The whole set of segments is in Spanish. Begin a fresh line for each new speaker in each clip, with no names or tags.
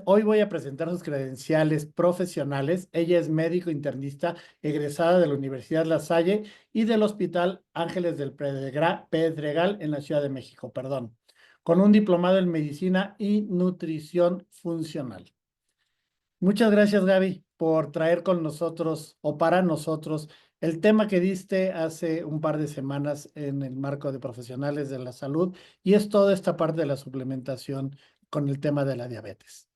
hoy voy a presentar sus credenciales profesionales. Ella es médico internista egresada de la Universidad La Salle y del Hospital Ángeles del Pedregal en la Ciudad de México, perdón, con un diplomado en medicina y nutrición funcional. Muchas gracias, Gaby, por traer con nosotros o para nosotros el tema que diste hace un par de semanas en el marco de profesionales de la salud y es toda esta parte de la suplementación con el tema de la diabetes.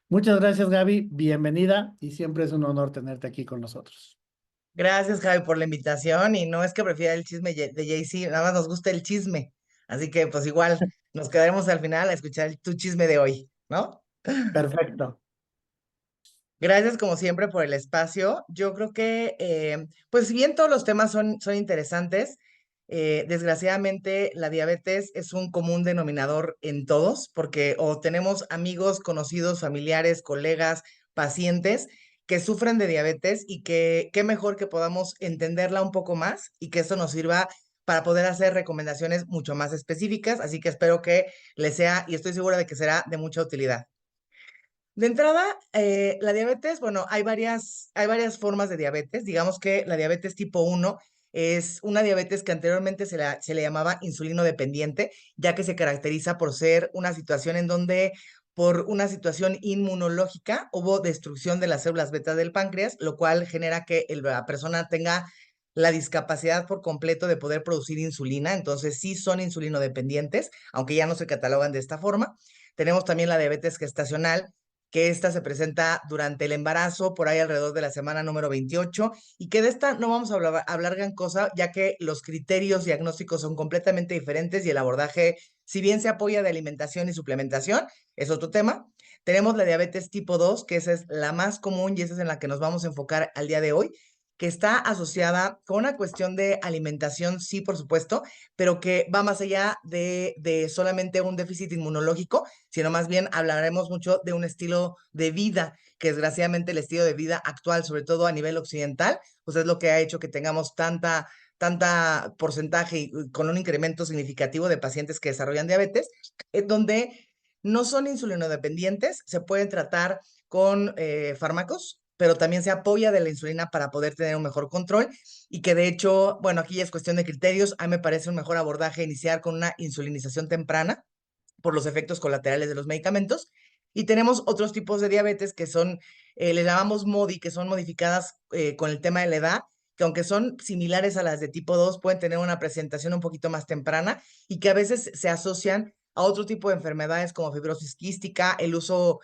Muchas gracias, Gaby. Bienvenida y siempre es un honor tenerte aquí con nosotros.
Gracias, Javi, por la invitación. Y no es que prefiera el chisme de Jay-Z, nada más nos gusta el chisme. Así que, pues igual, nos quedaremos al final a escuchar tu chisme de hoy, ¿no?
Perfecto.
Gracias, como siempre, por el espacio. Yo creo que, pues, si bien todos los temas son interesantes, desgraciadamente la diabetes es un común denominador en todos, porque o tenemos amigos, conocidos, familiares, colegas, pacientes que sufren de diabetes y que qué mejor que podamos entenderla un poco más y que esto nos sirva para poder hacer recomendaciones mucho más específicas. Así que espero que les sea, y estoy segura de que será de mucha utilidad. De entrada, la diabetes, bueno, hay varias formas de diabetes. Digamos que la diabetes tipo uno es una diabetes que anteriormente se le llamaba insulino dependiente, ya que se caracteriza por ser una situación en donde por una situación inmunológica hubo destrucción de las células beta del páncreas, lo cual genera que la persona tenga la discapacidad por completo de poder producir insulina. Entonces sí son insulino dependientes, aunque ya no se catalogan de esta forma. Tenemos también la diabetes gestacional, que esta se presenta durante el embarazo, por ahí alrededor de la semana número 28, y que de esta no vamos a hablar gran cosa, ya que los criterios diagnósticos son completamente diferentes y el abordaje, si bien se apoya de alimentación y suplementación, es otro tema. Tenemos la diabetes tipo 2, que esa es la más común y esa es en la que nos vamos a enfocar al día de hoy, que está asociada con una cuestión de alimentación, sí, por supuesto, pero que va más allá de solamente un déficit inmunológico, sino más bien hablaremos mucho de un estilo de vida, que desgraciadamente el estilo de vida actual, sobre todo a nivel occidental, pues es lo que ha hecho que tengamos tanta porcentaje y con un incremento significativo de pacientes que desarrollan diabetes, donde no son insulinodependientes, se pueden tratar con fármacos, pero también se apoya de la insulina para poder tener un mejor control y que de hecho, bueno, aquí ya es cuestión de criterios, a mí me parece un mejor abordaje iniciar con una insulinización temprana por los efectos colaterales de los medicamentos. Y tenemos otros tipos de diabetes que son, le llamamos MODI, que son modificadas con el tema de la edad, que aunque son similares a las de tipo 2 pueden tener una presentación un poquito más temprana y que a veces se asocian a otro tipo de enfermedades como fibrosis quística, el uso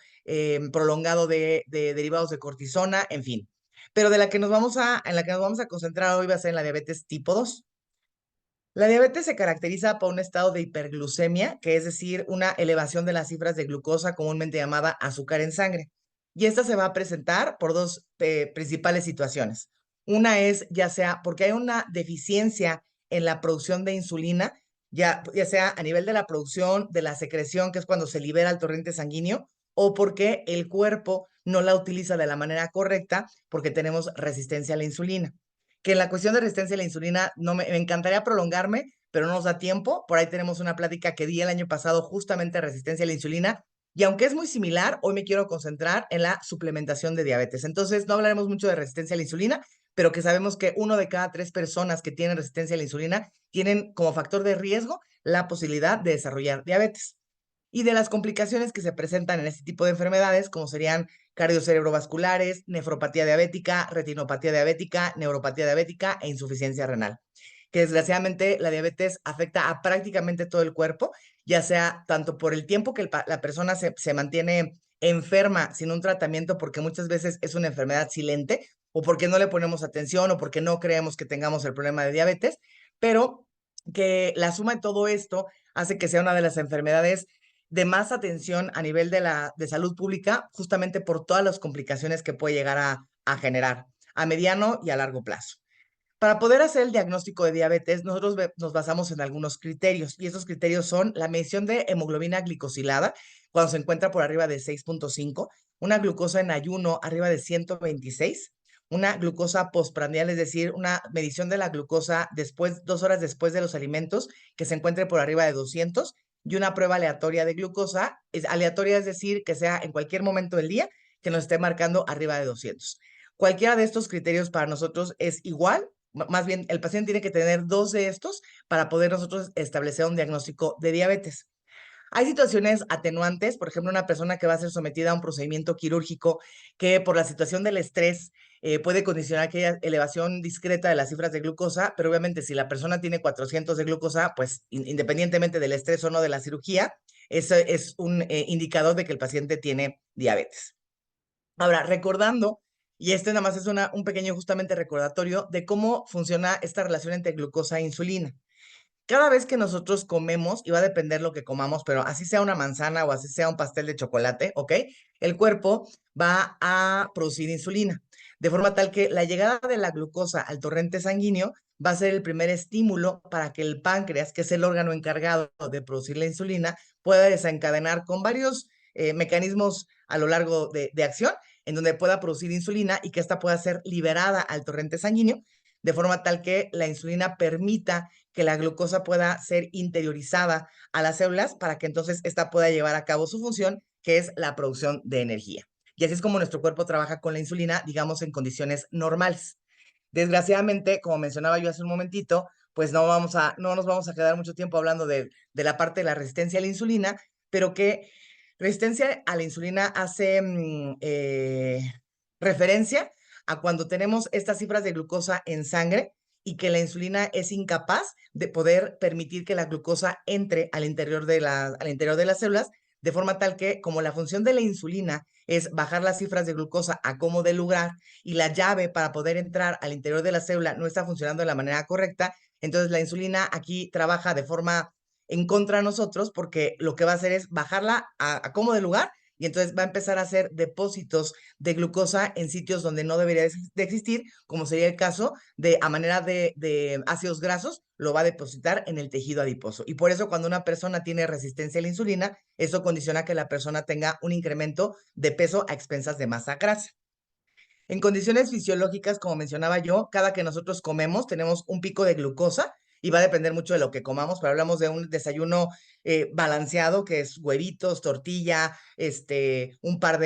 prolongado de derivados de cortisona, en fin. Pero en la que nos vamos a concentrar hoy va a ser en la diabetes tipo 2. La diabetes se caracteriza por un estado de hiperglucemia, que es decir, una elevación de las cifras de glucosa comúnmente llamada azúcar en sangre. Y esta se va a presentar por dos principales situaciones. Una es ya sea porque hay una deficiencia en la producción de insulina, ya sea a nivel de la producción, de la secreción, que es cuando se libera el torrente sanguíneo, o porque el cuerpo no la utiliza de la manera correcta porque tenemos resistencia a la insulina. Que en la cuestión de resistencia a la insulina me encantaría prolongarme, pero no nos da tiempo. Por ahí tenemos una plática que di el año pasado justamente de resistencia a la insulina. Y aunque es muy similar, hoy me quiero concentrar en la suplementación de diabetes. Entonces, no hablaremos mucho de resistencia a la insulina, pero que sabemos que uno de cada 3 personas que tienen resistencia a la insulina tienen como factor de riesgo la posibilidad de desarrollar diabetes y de las complicaciones que se presentan en este tipo de enfermedades, como serían cardiocerebrovasculares, nefropatía diabética, retinopatía diabética, neuropatía diabética e insuficiencia renal. Que desgraciadamente la diabetes afecta a prácticamente todo el cuerpo, ya sea tanto por el tiempo que la persona se mantiene enferma sin un tratamiento, porque muchas veces es una enfermedad silente, o porque no le ponemos atención, o porque no creemos que tengamos el problema de diabetes, pero que la suma de todo esto hace que sea una de las enfermedades de más atención a nivel de salud pública, justamente por todas las complicaciones que puede llegar a generar a mediano y a largo plazo. Para poder hacer el diagnóstico de diabetes, nosotros nos basamos en algunos criterios y esos criterios son la medición de hemoglobina glicosilada cuando se encuentra por arriba de 6.5, una glucosa en ayuno arriba de 126, una glucosa postprandial, es decir, una medición de la glucosa 2 horas después de los alimentos que se encuentre por arriba de 200 y una prueba aleatoria de glucosa. Es aleatoria, es decir, que sea en cualquier momento del día que nos esté marcando arriba de 200. Cualquiera de estos criterios para nosotros es igual, más bien el paciente tiene que tener 2 de estos para poder nosotros establecer un diagnóstico de diabetes. Hay situaciones atenuantes, por ejemplo, una persona que va a ser sometida a un procedimiento quirúrgico que por la situación del estrés puede condicionar aquella elevación discreta de las cifras de glucosa, pero obviamente si la persona tiene 400 de glucosa, pues independientemente del estrés o no de la cirugía, eso es un indicador de que el paciente tiene diabetes. Ahora, recordando, y este nada más es un pequeño justamente recordatorio de cómo funciona esta relación entre glucosa e insulina. Cada vez que nosotros comemos, y va a depender lo que comamos, pero así sea una manzana o así sea un pastel de chocolate, ¿ok? El cuerpo va a producir insulina, de forma tal que la llegada de la glucosa al torrente sanguíneo va a ser el primer estímulo para que el páncreas, que es el órgano encargado de producir la insulina, pueda desencadenar con varios mecanismos a lo largo de acción, en donde pueda producir insulina y que ésta pueda ser liberada al torrente sanguíneo, de forma tal que la insulina permita que la glucosa pueda ser interiorizada a las células para que entonces esta pueda llevar a cabo su función, que es la producción de energía. Y así es como nuestro cuerpo trabaja con la insulina, digamos, en condiciones normales. Desgraciadamente, como mencionaba yo hace un momentito, pues no nos vamos a quedar mucho tiempo hablando de la parte de la resistencia a la insulina, pero que resistencia a la insulina hace referencia a cuando tenemos estas cifras de glucosa en sangre y que la insulina es incapaz de poder permitir que la glucosa entre al interior al interior de las células, de forma tal que como la función de la insulina es bajar las cifras de glucosa a como de lugar y la llave para poder entrar al interior de la célula no está funcionando de la manera correcta, entonces la insulina aquí trabaja de forma en contra de nosotros porque lo que va a hacer es bajarla a como de lugar y entonces va a empezar a hacer depósitos de glucosa en sitios donde no debería de existir, como sería el caso de a manera de ácidos grasos, lo va a depositar en el tejido adiposo. Y por eso cuando una persona tiene resistencia a la insulina, eso condiciona que la persona tenga un incremento de peso a expensas de masa grasa. En condiciones fisiológicas, como mencionaba yo, cada que nosotros comemos tenemos un pico de glucosa y va a depender mucho de lo que comamos, pero hablamos de un desayuno balanceado, que es huevitos, tortilla, un par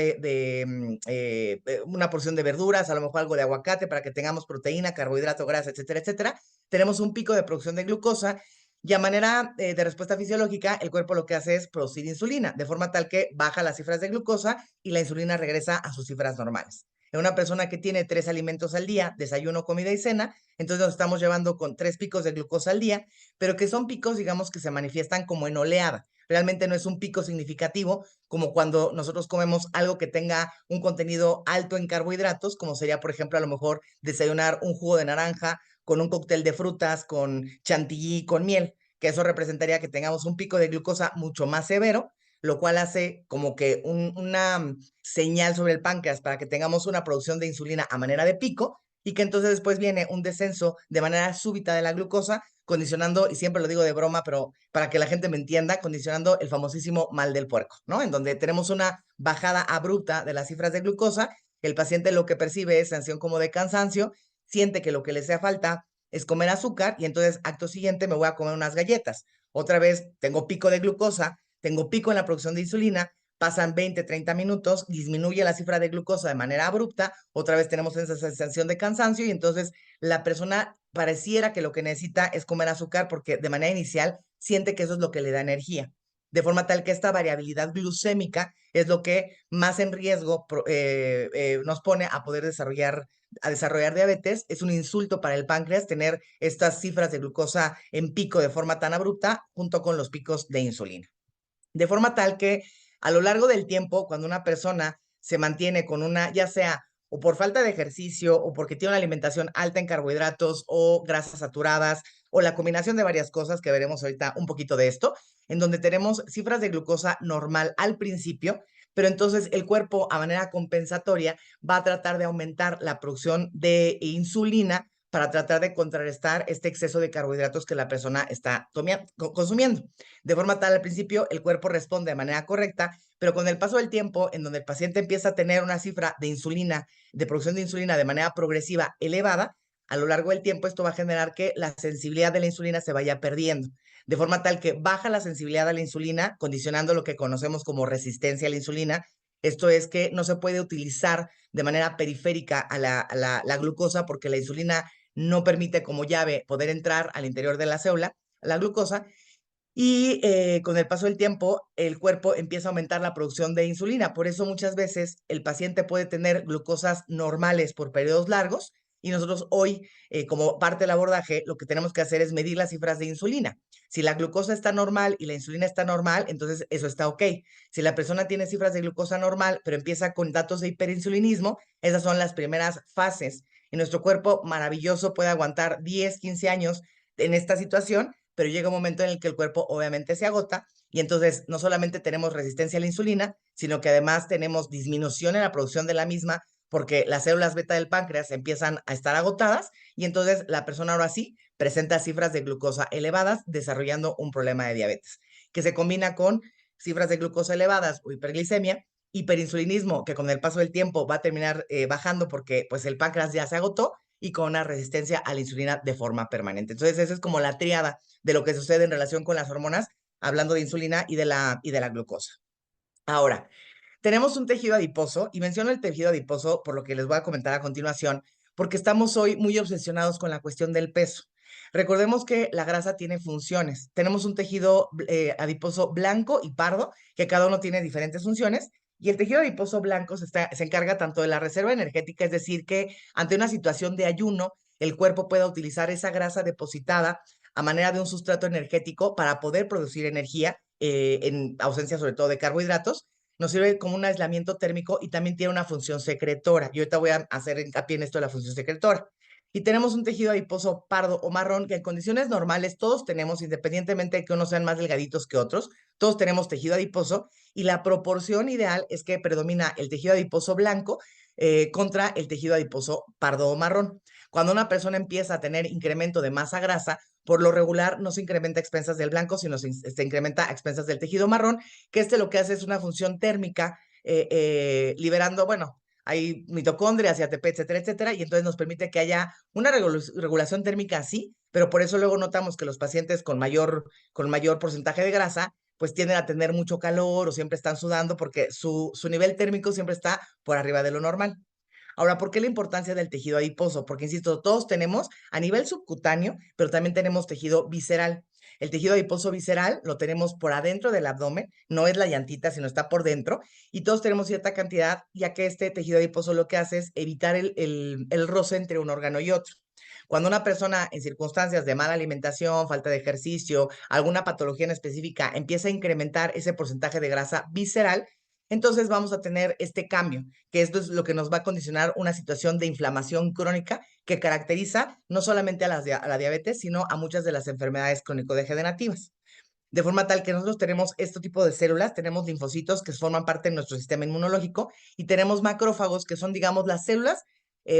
una porción de verduras, a lo mejor algo de aguacate para que tengamos proteína, carbohidrato, grasa, etcétera, etcétera. Tenemos un pico de producción de glucosa y a manera de respuesta fisiológica, el cuerpo lo que hace es producir insulina, de forma tal que baja las cifras de glucosa y la insulina regresa a sus cifras normales. En una persona que tiene 3 alimentos al día, desayuno, comida y cena, entonces nos estamos llevando con 3 picos de glucosa al día, pero que son picos, digamos, que se manifiestan como en oleada. Realmente no es un pico significativo como cuando nosotros comemos algo que tenga un contenido alto en carbohidratos, como sería, por ejemplo, a lo mejor desayunar un jugo de naranja con un cóctel de frutas, con chantilly, con miel, que eso representaría que tengamos un pico de glucosa mucho más severo, lo cual hace como que una señal sobre el páncreas para que tengamos una producción de insulina a manera de pico y que entonces después viene un descenso de manera súbita de la glucosa, condicionando, y siempre lo digo de broma, pero para que la gente me entienda, condicionando el famosísimo mal del puerco, ¿no? En donde tenemos una bajada abrupta de las cifras de glucosa, el paciente lo que percibe es sensación como de cansancio, siente que lo que le hace falta es comer azúcar y entonces acto siguiente me voy a comer unas galletas. Otra vez tengo pico de glucosa, tengo pico en la producción de insulina, pasan 20, 30 minutos, disminuye la cifra de glucosa de manera abrupta, otra vez tenemos esa sensación de cansancio y entonces la persona pareciera que lo que necesita es comer azúcar porque de manera inicial siente que eso es lo que le da energía. De forma tal que esta variabilidad glucémica es lo que más en riesgo nos pone a poder desarrollar diabetes. Es un insulto para el páncreas tener estas cifras de glucosa en pico de forma tan abrupta junto con los picos de insulina. De forma tal que a lo largo del tiempo, cuando una persona se mantiene con una, ya sea o por falta de ejercicio o porque tiene una alimentación alta en carbohidratos o grasas saturadas o la combinación de varias cosas que veremos ahorita un poquito de esto, en donde tenemos cifras de glucosa normal al principio, pero entonces el cuerpo a manera compensatoria va a tratar de aumentar la producción de insulina para tratar de contrarrestar este exceso de carbohidratos que la persona está consumiendo. De forma tal, al principio, el cuerpo responde de manera correcta, pero con el paso del tiempo, en donde el paciente empieza a tener una cifra de insulina, de producción de insulina de manera progresiva elevada, a lo largo del tiempo esto va a generar que la sensibilidad de la insulina se vaya perdiendo, de forma tal que baja la sensibilidad a la insulina, condicionando lo que conocemos como resistencia a la insulina. Esto es que no se puede utilizar de manera periférica a la glucosa porque la insulina no permite como llave poder entrar al interior de la célula, la glucosa, y con el paso del tiempo el cuerpo empieza a aumentar la producción de insulina. Por eso muchas veces el paciente puede tener glucosas normales por periodos largos y nosotros hoy, como parte del abordaje, lo que tenemos que hacer es medir las cifras de insulina. Si la glucosa está normal y la insulina está normal, entonces eso está ok. Si la persona tiene cifras de glucosa normal, pero empieza con datos de hiperinsulinismo, esas son las primeras fases. Y nuestro cuerpo maravilloso puede aguantar 10, 15 años en esta situación, pero llega un momento en el que el cuerpo obviamente se agota y entonces no solamente tenemos resistencia a la insulina, sino que además tenemos disminución en la producción de la misma porque las células beta del páncreas empiezan a estar agotadas y entonces la persona ahora sí presenta cifras de glucosa elevadas, desarrollando un problema de diabetes, que se combina con cifras de glucosa elevadas o hiperglicemia, hiperinsulinismo, que con el paso del tiempo va a terminar bajando porque pues el páncreas ya se agotó, y con una resistencia a la insulina de forma permanente. Entonces, esa es como la tríada de lo que sucede en relación con las hormonas, hablando de insulina y de la glucosa. Ahora, tenemos un tejido adiposo, y menciono el tejido adiposo por lo que les voy a comentar a continuación, porque estamos hoy muy obsesionados con la cuestión del peso. Recordemos que la grasa tiene funciones. Tenemos un tejido adiposo blanco y pardo, que cada uno tiene diferentes funciones, y el tejido adiposo blanco se encarga tanto de la reserva energética, es decir, que ante una situación de ayuno, el cuerpo pueda utilizar esa grasa depositada a manera de un sustrato energético para poder producir energía en ausencia sobre todo de carbohidratos. Nos sirve como un aislamiento térmico y también tiene una función secretora. Y ahorita voy a hacer hincapié en esto de la función secretora. Y tenemos un tejido adiposo pardo o marrón que en condiciones normales todos tenemos, independientemente de que unos sean más delgaditos que otros, todos tenemos tejido adiposo y la proporción ideal es que predomina el tejido adiposo blanco contra el tejido adiposo pardo o marrón. Cuando una persona empieza a tener incremento de masa grasa, por lo regular no se incrementa a expensas del blanco, sino se incrementa a expensas del tejido marrón, que lo que hace es una función térmica, liberando, bueno, hay mitocondrias y ATP, etcétera, etcétera, y entonces nos permite que haya una regulación térmica así, pero por eso luego notamos que los pacientes con mayor porcentaje de grasa, pues tienden a tener mucho calor o siempre están sudando porque su nivel térmico siempre está por arriba de lo normal. Ahora, ¿por qué la importancia del tejido adiposo? Porque, insisto, todos tenemos a nivel subcutáneo, pero también tenemos tejido visceral. El tejido adiposo visceral lo tenemos por adentro del abdomen, no es la llantita, sino está por dentro, y todos tenemos cierta cantidad, ya que este tejido adiposo lo que hace es evitar el roce entre un órgano y otro. Cuando una persona en circunstancias de mala alimentación, falta de ejercicio, alguna patología en específica, empieza a incrementar ese porcentaje de grasa visceral, entonces vamos a tener este cambio, que esto es lo que nos va a condicionar una situación de inflamación crónica que caracteriza no solamente a la diabetes, sino a muchas de las enfermedades crónico-degenerativas. De forma tal que nosotros tenemos este tipo de células, tenemos linfocitos que forman parte de nuestro sistema inmunológico y tenemos macrófagos que son, digamos, las células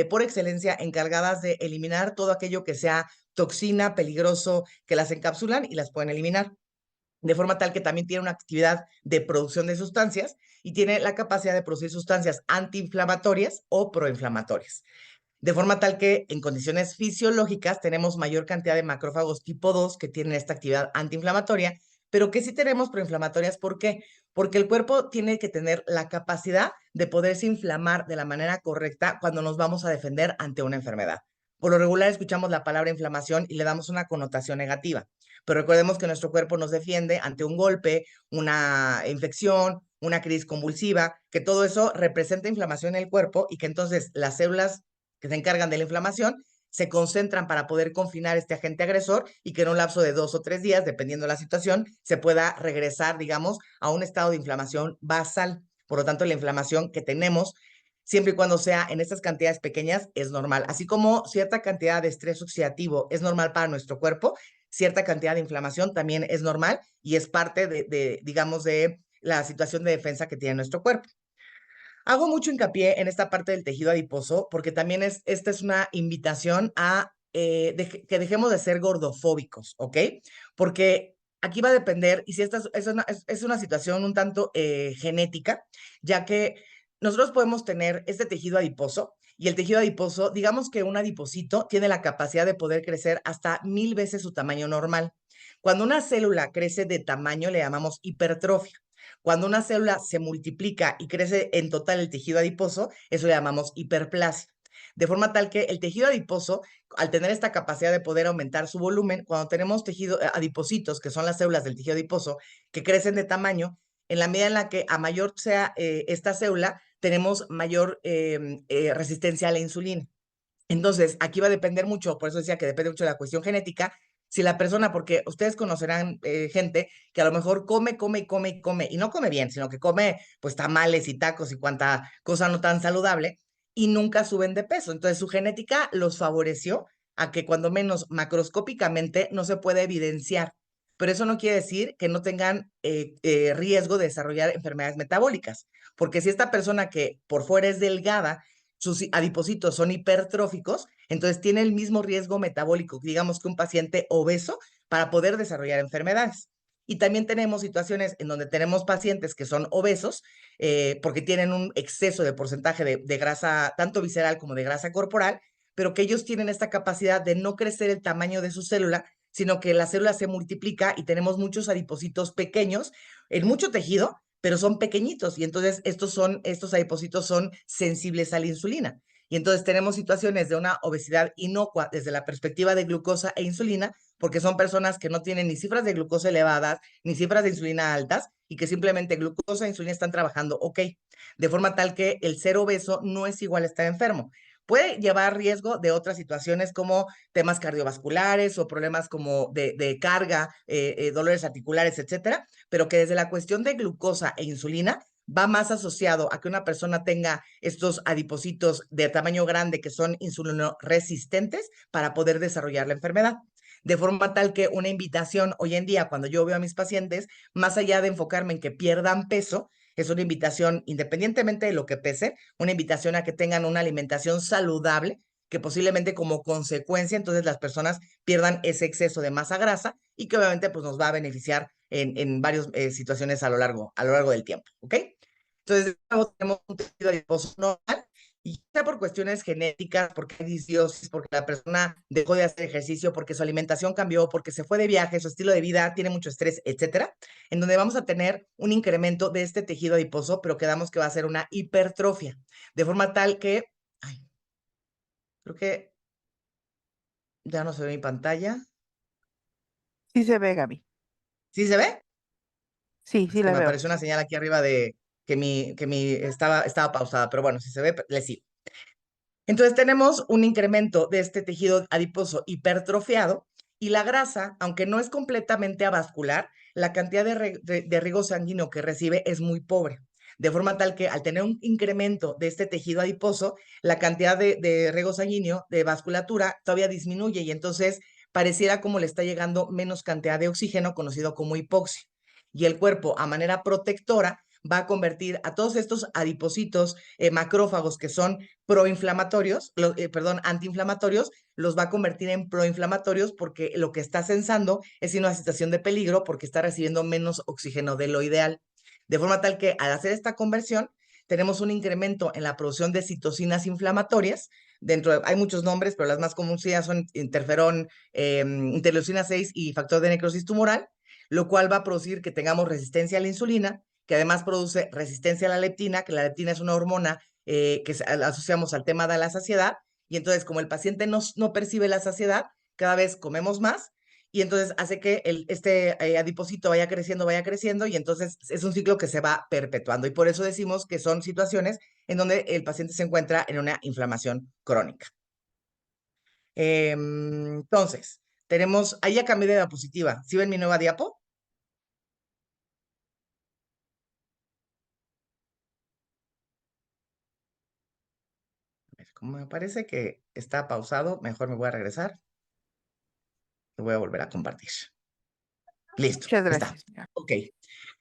por excelencia encargadas de eliminar todo aquello que sea toxina, peligroso, que las encapsulan y las pueden eliminar. De forma tal que también tiene una actividad de producción de sustancias y tiene la capacidad de producir sustancias antiinflamatorias o proinflamatorias. De forma tal que en condiciones fisiológicas tenemos mayor cantidad de macrófagos tipo 2 que tienen esta actividad antiinflamatoria, pero que sí tenemos proinflamatorias. ¿Por qué? Porque el cuerpo tiene que tener la capacidad de poderse inflamar de la manera correcta cuando nos vamos a defender ante una enfermedad. Por lo regular escuchamos la palabra inflamación y le damos una connotación negativa, pero recordemos que nuestro cuerpo nos defiende ante un golpe, una infección, una crisis convulsiva, que todo eso representa inflamación en el cuerpo y que entonces las células que se encargan de la inflamación se concentran para poder confinar este agente agresor y que en un lapso de 2 o 3 días, dependiendo de la situación, se pueda regresar, digamos, a un estado de inflamación basal. Por lo tanto, la inflamación que tenemos, siempre y cuando sea en estas cantidades pequeñas, es normal. Así como cierta cantidad de estrés oxidativo es normal para nuestro cuerpo, cierta cantidad de inflamación también es normal y es parte digamos, de la situación de defensa que tiene nuestro cuerpo. Hago mucho hincapié en esta parte del tejido adiposo porque también esta es una invitación a que dejemos de ser gordofóbicos, ¿ok? Porque aquí va a depender, y si esta es una situación un tanto genética, ya que nosotros podemos tener este tejido adiposo y el tejido adiposo, digamos que un adipocito tiene la capacidad de poder crecer hasta 1000 veces su tamaño normal. Cuando una célula crece de tamaño le llamamos hipertrofia. Cuando una célula se multiplica y crece en total el tejido adiposo, eso le llamamos hiperplasia. De forma tal que el tejido adiposo, al tener esta capacidad de poder aumentar su volumen, cuando tenemos tejido adipocitos, que son las células del tejido adiposo, que crecen de tamaño, en la medida en la que a mayor sea esta célula, tenemos mayor resistencia a la insulina. Entonces, aquí va a depender mucho, por eso decía que depende mucho de la cuestión genética, si la persona, porque ustedes conocerán gente que a lo mejor come, y no come bien, sino que come pues tamales y tacos y cuanta cosa no tan saludable, y nunca suben de peso. Entonces, su genética los favoreció a que cuando menos macroscópicamente no se puede evidenciar, pero eso no quiere decir que no tengan riesgo de desarrollar enfermedades metabólicas, porque si esta persona que por fuera es delgada, sus adipocitos son hipertróficos, entonces tiene el mismo riesgo metabólico, digamos, que un paciente obeso para poder desarrollar enfermedades. Y también tenemos situaciones en donde tenemos pacientes que son obesos porque tienen un exceso de porcentaje de grasa, tanto visceral como de grasa corporal, pero que ellos tienen esta capacidad de no crecer el tamaño de su célula, sino que la célula se multiplica y tenemos muchos adipocitos pequeños en mucho tejido, pero son pequeñitos y entonces estos adipocitos son sensibles a la insulina. Y entonces tenemos situaciones de una obesidad inocua desde la perspectiva de glucosa e insulina, porque son personas que no tienen ni cifras de glucosa elevadas, ni cifras de insulina altas, y que simplemente glucosa e insulina están trabajando ok, de forma tal que el ser obeso no es igual a estar enfermo. Puede llevar riesgo de otras situaciones como temas cardiovasculares o problemas como de carga, dolores articulares, etcétera, pero que desde la cuestión de glucosa e insulina va más asociado a que una persona tenga estos adipocitos de tamaño grande que son insulinoresistentes para poder desarrollar la enfermedad. De forma tal que una invitación hoy en día, cuando yo veo a mis pacientes, más allá de enfocarme en que pierdan peso, es una invitación, independientemente de lo que pese, una invitación a que tengan una alimentación saludable, que posiblemente como consecuencia entonces las personas pierdan ese exceso de masa grasa y que obviamente pues nos va a beneficiar en varias situaciones a lo largo del tiempo, ¿ok? Entonces, tenemos un tejido adiposo normal y ya por cuestiones genéticas, porque hay disbiosis, porque la persona dejó de hacer ejercicio, porque su alimentación cambió, porque se fue de viaje, su estilo de vida tiene mucho estrés, etcétera, en donde vamos a tener un incremento de este tejido adiposo, pero quedamos que va a ser una hipertrofia, de forma tal que, ay, creo que ya no se ve mi pantalla.
Sí se ve, Gaby.
¿Sí se ve?
Sí,
Es
sí
que
la
me
veo.
apareció una señal aquí arriba de que mi estaba pausada, pero bueno, si se ve, le sigo. Entonces tenemos un incremento de este tejido adiposo hipertrofiado y la grasa, aunque no es completamente avascular, la cantidad de riego sanguíneo que recibe es muy pobre. De forma tal que al tener un incremento de este tejido adiposo, la cantidad de riego sanguíneo, de vasculatura, todavía disminuye y entonces pareciera como le está llegando menos cantidad de oxígeno, conocido como hipoxia. Y el cuerpo, a manera protectora, va a convertir a todos estos adipocitos macrófagos que son proinflamatorios, perdón, antiinflamatorios, los va a convertir en proinflamatorios porque lo que está sensando es una situación de peligro porque está recibiendo menos oxígeno de lo ideal. De forma tal que al hacer esta conversión, tenemos un incremento en la producción de citocinas inflamatorias. Hay muchos nombres, pero las más conocidas son interferón, interleucina 6 y factor de necrosis tumoral, lo cual va a producir que tengamos resistencia a la insulina, que además produce resistencia a la leptina, que la leptina es una hormona que asociamos al tema de la saciedad, y entonces como el paciente no percibe la saciedad, cada vez comemos más, y entonces hace que este adipocito vaya creciendo, y entonces es un ciclo que se va perpetuando, y por eso decimos que son situaciones en donde el paciente se encuentra en una inflamación crónica. Entonces, ahí ya cambié de diapositiva. ¿Sí ven mi nueva diapo? Como me parece que está pausado, mejor me voy a regresar. Lo voy a volver a compartir. Listo,
Muchas
está.
gracias.
Ok.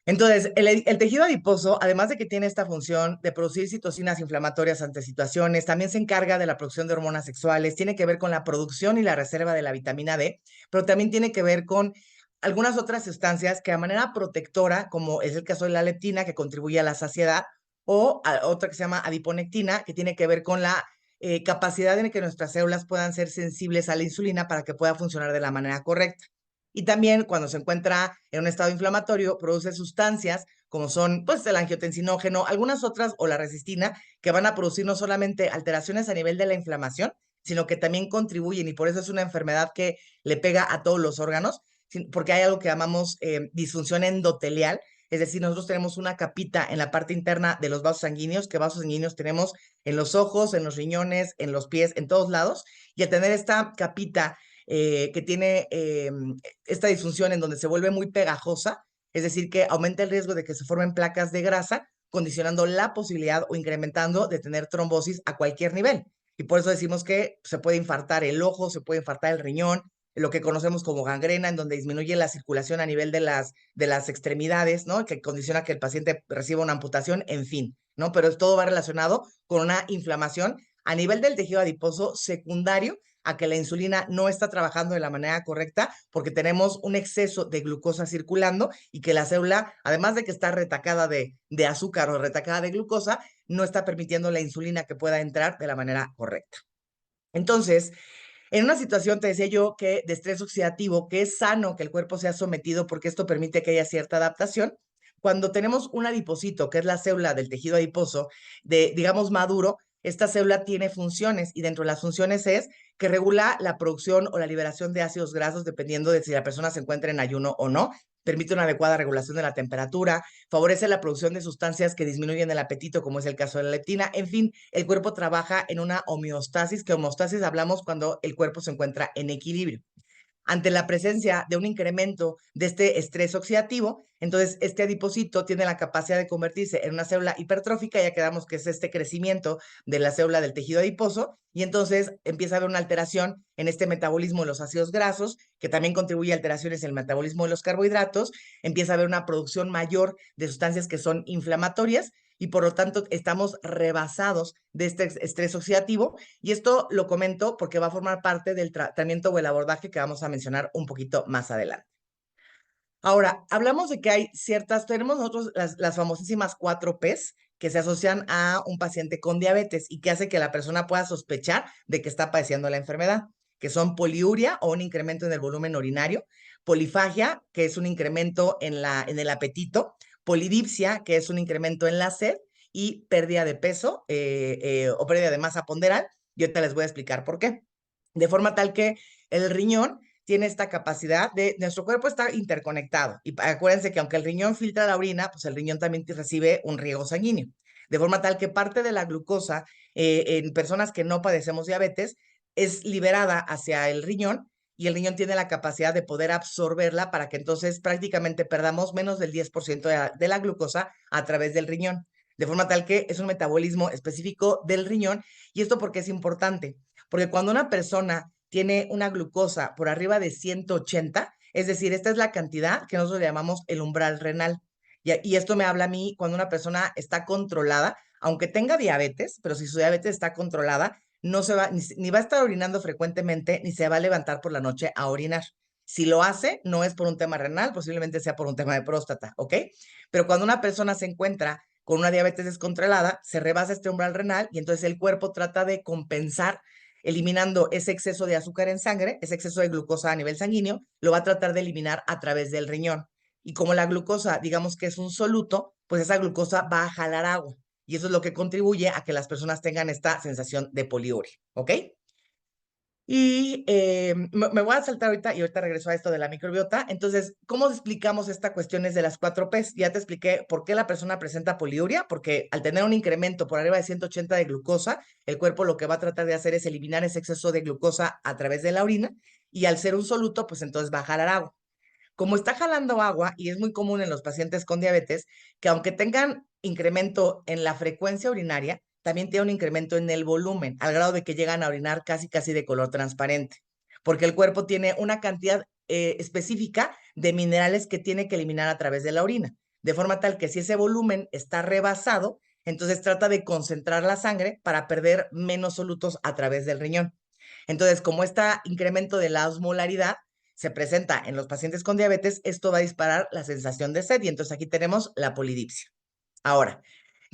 Entonces, el tejido adiposo, además de que tiene esta función de producir citocinas inflamatorias ante situaciones, también se encarga de la producción de hormonas sexuales, tiene que ver con la producción y la reserva de la vitamina D, pero también tiene que ver con algunas otras sustancias que de manera protectora, como es el caso de la leptina, que contribuye a la saciedad, o otra que se llama adiponectina, que tiene que ver con la capacidad en que nuestras células puedan ser sensibles a la insulina para que pueda funcionar de la manera correcta. Y también cuando se encuentra en un estado inflamatorio, produce sustancias como son pues, el angiotensinógeno, algunas otras o la resistina, que van a producir no solamente alteraciones a nivel de la inflamación, sino que también contribuyen, y por eso es una enfermedad que le pega a todos los órganos, porque hay algo que llamamos disfunción endotelial, es decir, nosotros tenemos una capita en la parte interna de los vasos sanguíneos, que vasos sanguíneos tenemos en los ojos, en los riñones, en los pies, en todos lados, y al tener esta capita que tiene esta disfunción en donde se vuelve muy pegajosa, es decir, que aumenta el riesgo de que se formen placas de grasa, condicionando la posibilidad o incrementando de tener trombosis a cualquier nivel. Y por eso decimos que se puede infartar el ojo, se puede infartar el riñón, lo que conocemos como gangrena, en donde disminuye la circulación a nivel de las extremidades, ¿no? Que condiciona que el paciente reciba una amputación, en fin, ¿no? Pero todo va relacionado con una inflamación a nivel del tejido adiposo secundario a que la insulina no está trabajando de la manera correcta porque tenemos un exceso de glucosa circulando y que la célula, además de que está retacada de azúcar o retacada de glucosa, no está permitiendo la insulina que pueda entrar de la manera correcta. Entonces, en una situación, te decía yo, que de estrés oxidativo, que es sano que el cuerpo sea sometido porque esto permite que haya cierta adaptación, cuando tenemos un adipocito, que es la célula del tejido adiposo, digamos, maduro, esta célula tiene funciones y dentro de las funciones es que regula la producción o la liberación de ácidos grasos dependiendo de si la persona se encuentra en ayuno o no, permite una adecuada regulación de la temperatura, favorece la producción de sustancias que disminuyen el apetito, como es el caso de la leptina. En fin, el cuerpo trabaja en una homeostasis, que homeostasis hablamos cuando el cuerpo se encuentra en equilibrio. Ante la presencia de un incremento de este estrés oxidativo, entonces este adipocito tiene la capacidad de convertirse en una célula hipertrófica, ya quedamos que es este crecimiento de la célula del tejido adiposo, y entonces empieza a haber una alteración en este metabolismo de los ácidos grasos, que también contribuye a alteraciones en el metabolismo de los carbohidratos, empieza a haber una producción mayor de sustancias que son inflamatorias, y por lo tanto estamos rebasados de este estrés oxidativo, y esto lo comento porque va a formar parte del tratamiento o el abordaje que vamos a mencionar un poquito más adelante. Ahora, hablamos de que hay tenemos nosotros las famosísimas 4Ps que se asocian a un paciente con diabetes y que hace que la persona pueda sospechar de que está padeciendo la enfermedad, que son poliuria o un incremento en el volumen urinario, polifagia, que es un incremento en el apetito, polidipsia, que es un incremento en la sed, y pérdida de peso o pérdida de masa ponderal. Y ahorita les voy a explicar por qué. De forma tal que el riñón tiene esta capacidad nuestro cuerpo está interconectado. Y acuérdense que aunque el riñón filtra la orina, pues el riñón también recibe un riego sanguíneo. De forma tal que parte de la glucosa en personas que no padecemos diabetes es liberada hacia el riñón y el riñón tiene la capacidad de poder absorberla para que entonces prácticamente perdamos menos del 10% de la glucosa a través del riñón. De forma tal que es un metabolismo específico del riñón. ¿Y esto por qué es importante? Porque cuando una persona tiene una glucosa por arriba de 180, es decir, esta es la cantidad que nosotros le llamamos el umbral renal. Y esto me habla a mí cuando una persona está controlada, aunque tenga diabetes, pero si su diabetes está controlada, no se va, ni va a estar orinando frecuentemente, ni se va a levantar por la noche a orinar. Si lo hace, no es por un tema renal, posiblemente sea por un tema de próstata, ¿ok? Pero cuando una persona se encuentra con una diabetes descontrolada, se rebasa este umbral renal y entonces el cuerpo trata de compensar eliminando ese exceso de azúcar en sangre, ese exceso de glucosa a nivel sanguíneo, lo va a tratar de eliminar a través del riñón. Y como la glucosa, digamos que es un soluto, pues esa glucosa va a jalar agua. Y eso es lo que contribuye a que las personas tengan esta sensación de poliuria, ¿ok? Y me voy a saltar ahorita y ahorita regreso a esto de la microbiota. Entonces, ¿cómo explicamos esta cuestiones de las 4Ps? Ya te expliqué por qué la persona presenta poliuria, porque al tener un incremento por arriba de 180 de glucosa, el cuerpo lo que va a tratar de hacer es eliminar ese exceso de glucosa a través de la orina y al ser un soluto, pues entonces va a jalar agua. Como está jalando agua, y es muy común en los pacientes con diabetes, que aunque tengan incremento en la frecuencia urinaria, también tiene un incremento en el volumen, al grado de que llegan a orinar casi de color transparente, porque el cuerpo tiene una cantidad específica de minerales que tiene que eliminar a través de la orina, de forma tal que si ese volumen está rebasado, entonces trata de concentrar la sangre para perder menos solutos a través del riñón. Entonces, como este incremento de la osmolaridad se presenta en los pacientes con diabetes, esto va a disparar la sensación de sed y entonces aquí tenemos la polidipsia. Ahora,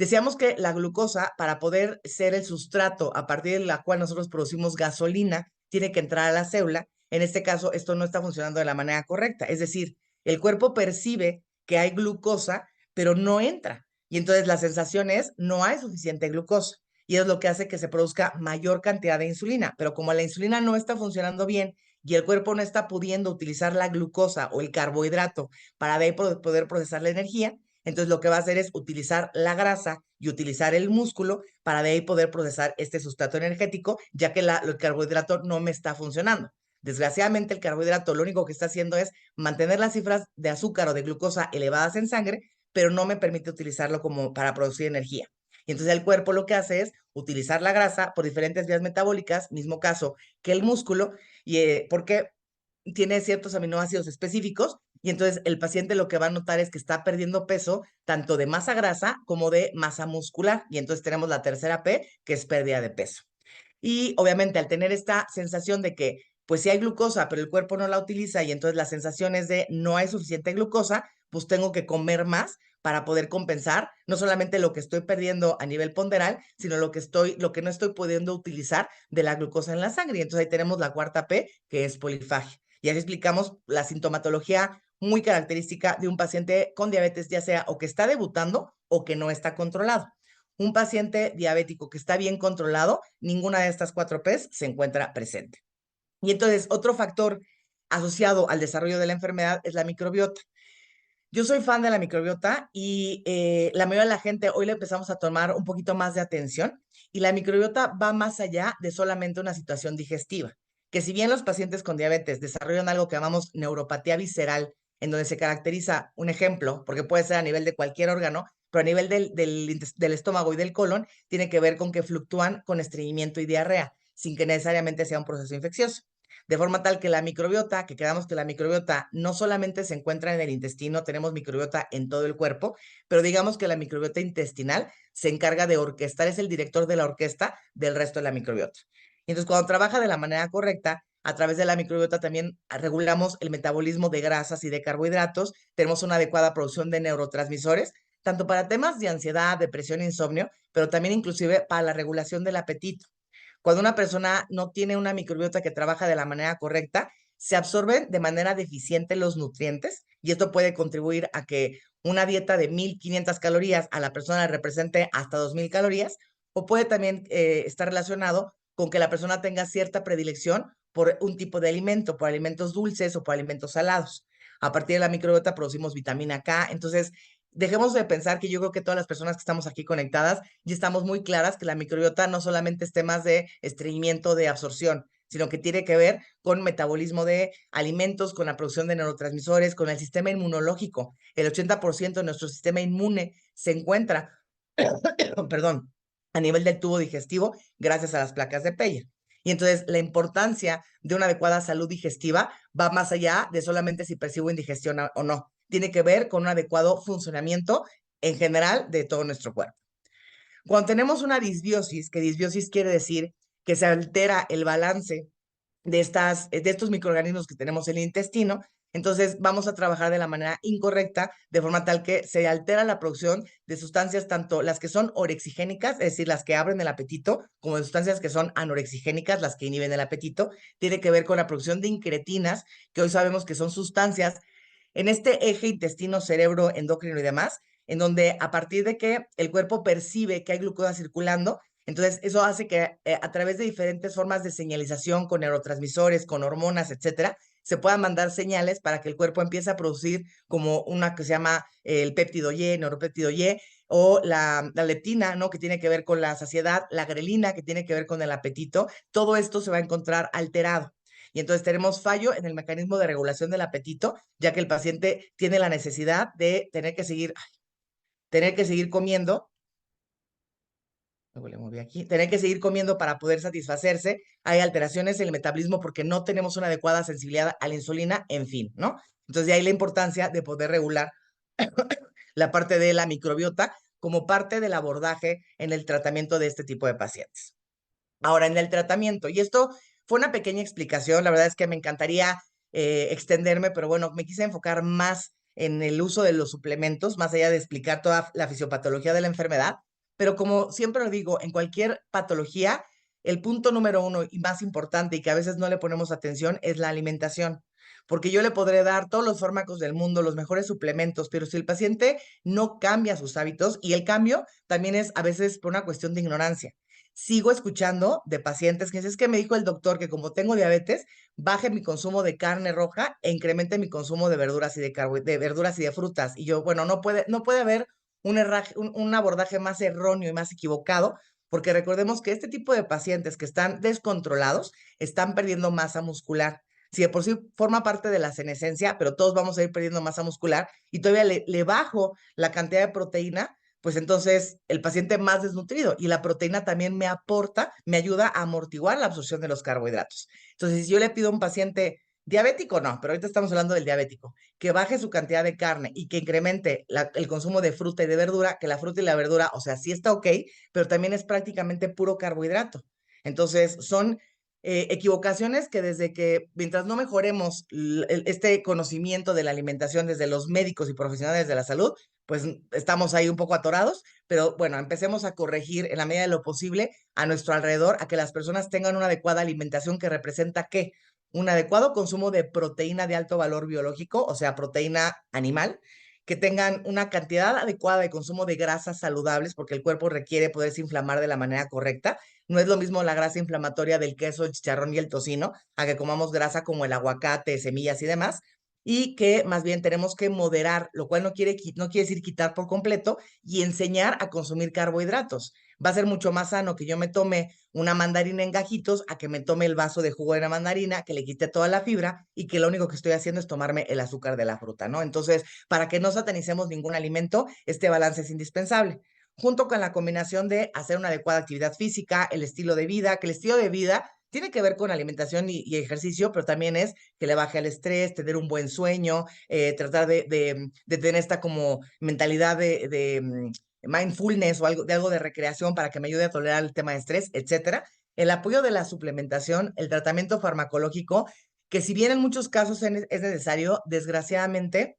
Decíamos que la glucosa, para poder ser el sustrato a partir de la cual nosotros producimos gasolina, tiene que entrar a la célula. En este caso, esto no está funcionando de la manera correcta. Es decir, el cuerpo percibe que hay glucosa, pero no entra. Y entonces la sensación es, no hay suficiente glucosa. Y es lo que hace que se produzca mayor cantidad de insulina. Pero como la insulina no está funcionando bien y el cuerpo no está pudiendo utilizar la glucosa o el carbohidrato para de ahí poder procesar la energía, entonces lo que va a hacer es utilizar la grasa y utilizar el músculo para de ahí poder procesar este sustrato energético, ya que el carbohidrato no me está funcionando. Desgraciadamente el carbohidrato lo único que está haciendo es mantener las cifras de azúcar o de glucosa elevadas en sangre, pero no me permite utilizarlo como para producir energía. Y entonces el cuerpo lo que hace es utilizar la grasa por diferentes vías metabólicas, mismo caso que el músculo, y porque tiene ciertos aminoácidos específicos, y entonces el paciente lo que va a notar es que está perdiendo peso tanto de masa grasa como de masa muscular, y entonces tenemos la tercera P, que es pérdida de peso. Y obviamente al tener esta sensación de que pues sí hay glucosa, pero el cuerpo no la utiliza y entonces la sensación es de no hay suficiente glucosa, pues tengo que comer más para poder compensar no solamente lo que estoy perdiendo a nivel ponderal, sino lo que no estoy pudiendo utilizar de la glucosa en la sangre. Y entonces ahí tenemos la cuarta P, que es polifagia. Y así explicamos la sintomatología muy característica de un paciente con diabetes, ya sea o que está debutando o que no está controlado. Un paciente diabético que está bien controlado, ninguna de estas 4 Ps se encuentra presente. Y entonces, otro factor asociado al desarrollo de la enfermedad es la microbiota. Yo soy fan de la microbiota y la mayoría de la gente hoy le empezamos a tomar un poquito más de atención, y la microbiota va más allá de solamente una situación digestiva, que si bien los pacientes con diabetes desarrollan algo que llamamos neuropatía visceral, en donde se caracteriza un ejemplo, porque puede ser a nivel de cualquier órgano, pero a nivel del estómago y del colon, tiene que ver con que fluctúan con estreñimiento y diarrea, sin que necesariamente sea un proceso infeccioso. De forma tal que la microbiota, que quedamos que la microbiota no solamente se encuentra en el intestino, tenemos microbiota en todo el cuerpo, pero digamos que la microbiota intestinal se encarga de orquestar, es el director de la orquesta del resto de la microbiota. Y entonces, cuando trabaja de la manera correcta, a través de la microbiota también regulamos el metabolismo de grasas y de carbohidratos, tenemos una adecuada producción de neurotransmisores, tanto para temas de ansiedad, depresión, insomnio, pero también inclusive para la regulación del apetito. Cuando una persona no tiene una microbiota que trabaja de la manera correcta, se absorben de manera deficiente los nutrientes, y esto puede contribuir a que una dieta de 1.500 calorías a la persona le represente hasta 2.000 calorías, o puede también estar relacionado con que la persona tenga cierta predilección por un tipo de alimento, por alimentos dulces o por alimentos salados. A partir de la microbiota producimos vitamina K, entonces dejemos de pensar que yo creo que todas las personas que estamos aquí conectadas ya estamos muy claras que la microbiota no solamente es temas de estreñimiento, de absorción, sino que tiene que ver con metabolismo de alimentos, con la producción de neurotransmisores, con el sistema inmunológico. El 80% de nuestro sistema inmune se encuentra, perdón, a nivel del tubo digestivo gracias a las placas de Peyer. Y entonces la importancia de una adecuada salud digestiva va más allá de solamente si percibo indigestión o no. Tiene que ver con un adecuado funcionamiento en general de todo nuestro cuerpo. Cuando tenemos una disbiosis, que disbiosis quiere decir que se altera el balance de estos microorganismos que tenemos en el intestino, entonces vamos a trabajar de la manera incorrecta, de forma tal que se altera la producción de sustancias, tanto las que son orexigénicas, es decir, las que abren el apetito, como de sustancias que son anorexigénicas, las que inhiben el apetito. Tiene que ver con la producción de incretinas, que hoy sabemos que son sustancias en este eje intestino, cerebro, endocrino y demás, en donde a partir de que el cuerpo percibe que hay glucosa circulando, entonces eso hace que a través de diferentes formas de señalización con neurotransmisores, con hormonas, etcétera, se puedan mandar señales para que el cuerpo empiece a producir como una que se llama el péptido Y, neuropéptido Y, o la leptina, ¿no? Que tiene que ver con la saciedad, la grelina, que tiene que ver con el apetito. Todo esto se va a encontrar alterado. Y entonces tenemos fallo en el mecanismo de regulación del apetito, ya que el paciente tiene la necesidad de tener que seguir comiendo, luego le moví aquí, tener que seguir comiendo para poder satisfacerse. Hay alteraciones en el metabolismo porque no tenemos una adecuada sensibilidad a la insulina, en fin, ¿no? Entonces de ahí la importancia de poder regular la parte de la microbiota como parte del abordaje en el tratamiento de este tipo de pacientes. Ahora, en el tratamiento, y esto fue una pequeña explicación, la verdad es que me encantaría extenderme, pero bueno, me quise enfocar más en el uso de los suplementos, más allá de explicar toda la fisiopatología de la enfermedad, pero como siempre lo digo, en cualquier patología, el punto número uno y más importante y que a veces no le ponemos atención es la alimentación. Porque yo le podré dar todos los fármacos del mundo, los mejores suplementos, pero si el paciente no cambia sus hábitos, y el cambio también es a veces por una cuestión de ignorancia. Sigo escuchando de pacientes que dicen, es que me dijo el doctor que como tengo diabetes, baje mi consumo de carne roja e incremente mi consumo de verduras y de verduras y de frutas. Y yo, bueno, no puede haber un abordaje más erróneo y más equivocado, porque recordemos que este tipo de pacientes que están descontrolados están perdiendo masa muscular. Si de por sí forma parte de la senescencia, pero todos vamos a ir perdiendo masa muscular y todavía le bajo la cantidad de proteína, pues entonces el paciente más desnutrido, y la proteína también me aporta, me ayuda a amortiguar la absorción de los carbohidratos. Entonces, si yo le pido a un paciente diabético, no, pero ahorita estamos hablando del diabético, que baje su cantidad de carne y que incremente el consumo de fruta y de verdura, que la fruta y la verdura, o sea, sí está ok, pero también es prácticamente puro carbohidrato. Entonces, son equivocaciones que mientras no mejoremos este conocimiento de la alimentación desde los médicos y profesionales de la salud, pues estamos ahí un poco atorados, pero bueno, empecemos a corregir en la medida de lo posible a nuestro alrededor, a que las personas tengan una adecuada alimentación que representa ¿qué? Un adecuado consumo de proteína de alto valor biológico, o sea, proteína animal, que tengan una cantidad adecuada de consumo de grasas saludables, porque el cuerpo requiere poderse inflamar de la manera correcta. No es lo mismo la grasa inflamatoria del queso, el chicharrón y el tocino, a que comamos grasa como el aguacate, semillas y demás, y que más bien tenemos que moderar, lo cual no quiere decir quitar por completo, y enseñar a consumir carbohidratos. Va a ser mucho más sano que yo me tome una mandarina en gajitos a que me tome el vaso de jugo de la mandarina, que le quite toda la fibra y que lo único que estoy haciendo es tomarme el azúcar de la fruta, ¿no? Entonces, para que no satanicemos ningún alimento, este balance es indispensable, junto con la combinación de hacer una adecuada actividad física, el estilo de vida, que el estilo de vida tiene que ver con alimentación y ejercicio, pero también es que le baje el estrés, tener un buen sueño, tratar de tener esta como mentalidad de mindfulness o algo de recreación para que me ayude a tolerar el tema de estrés, etcétera. El apoyo de la suplementación, el tratamiento farmacológico, que si bien en muchos casos es necesario, desgraciadamente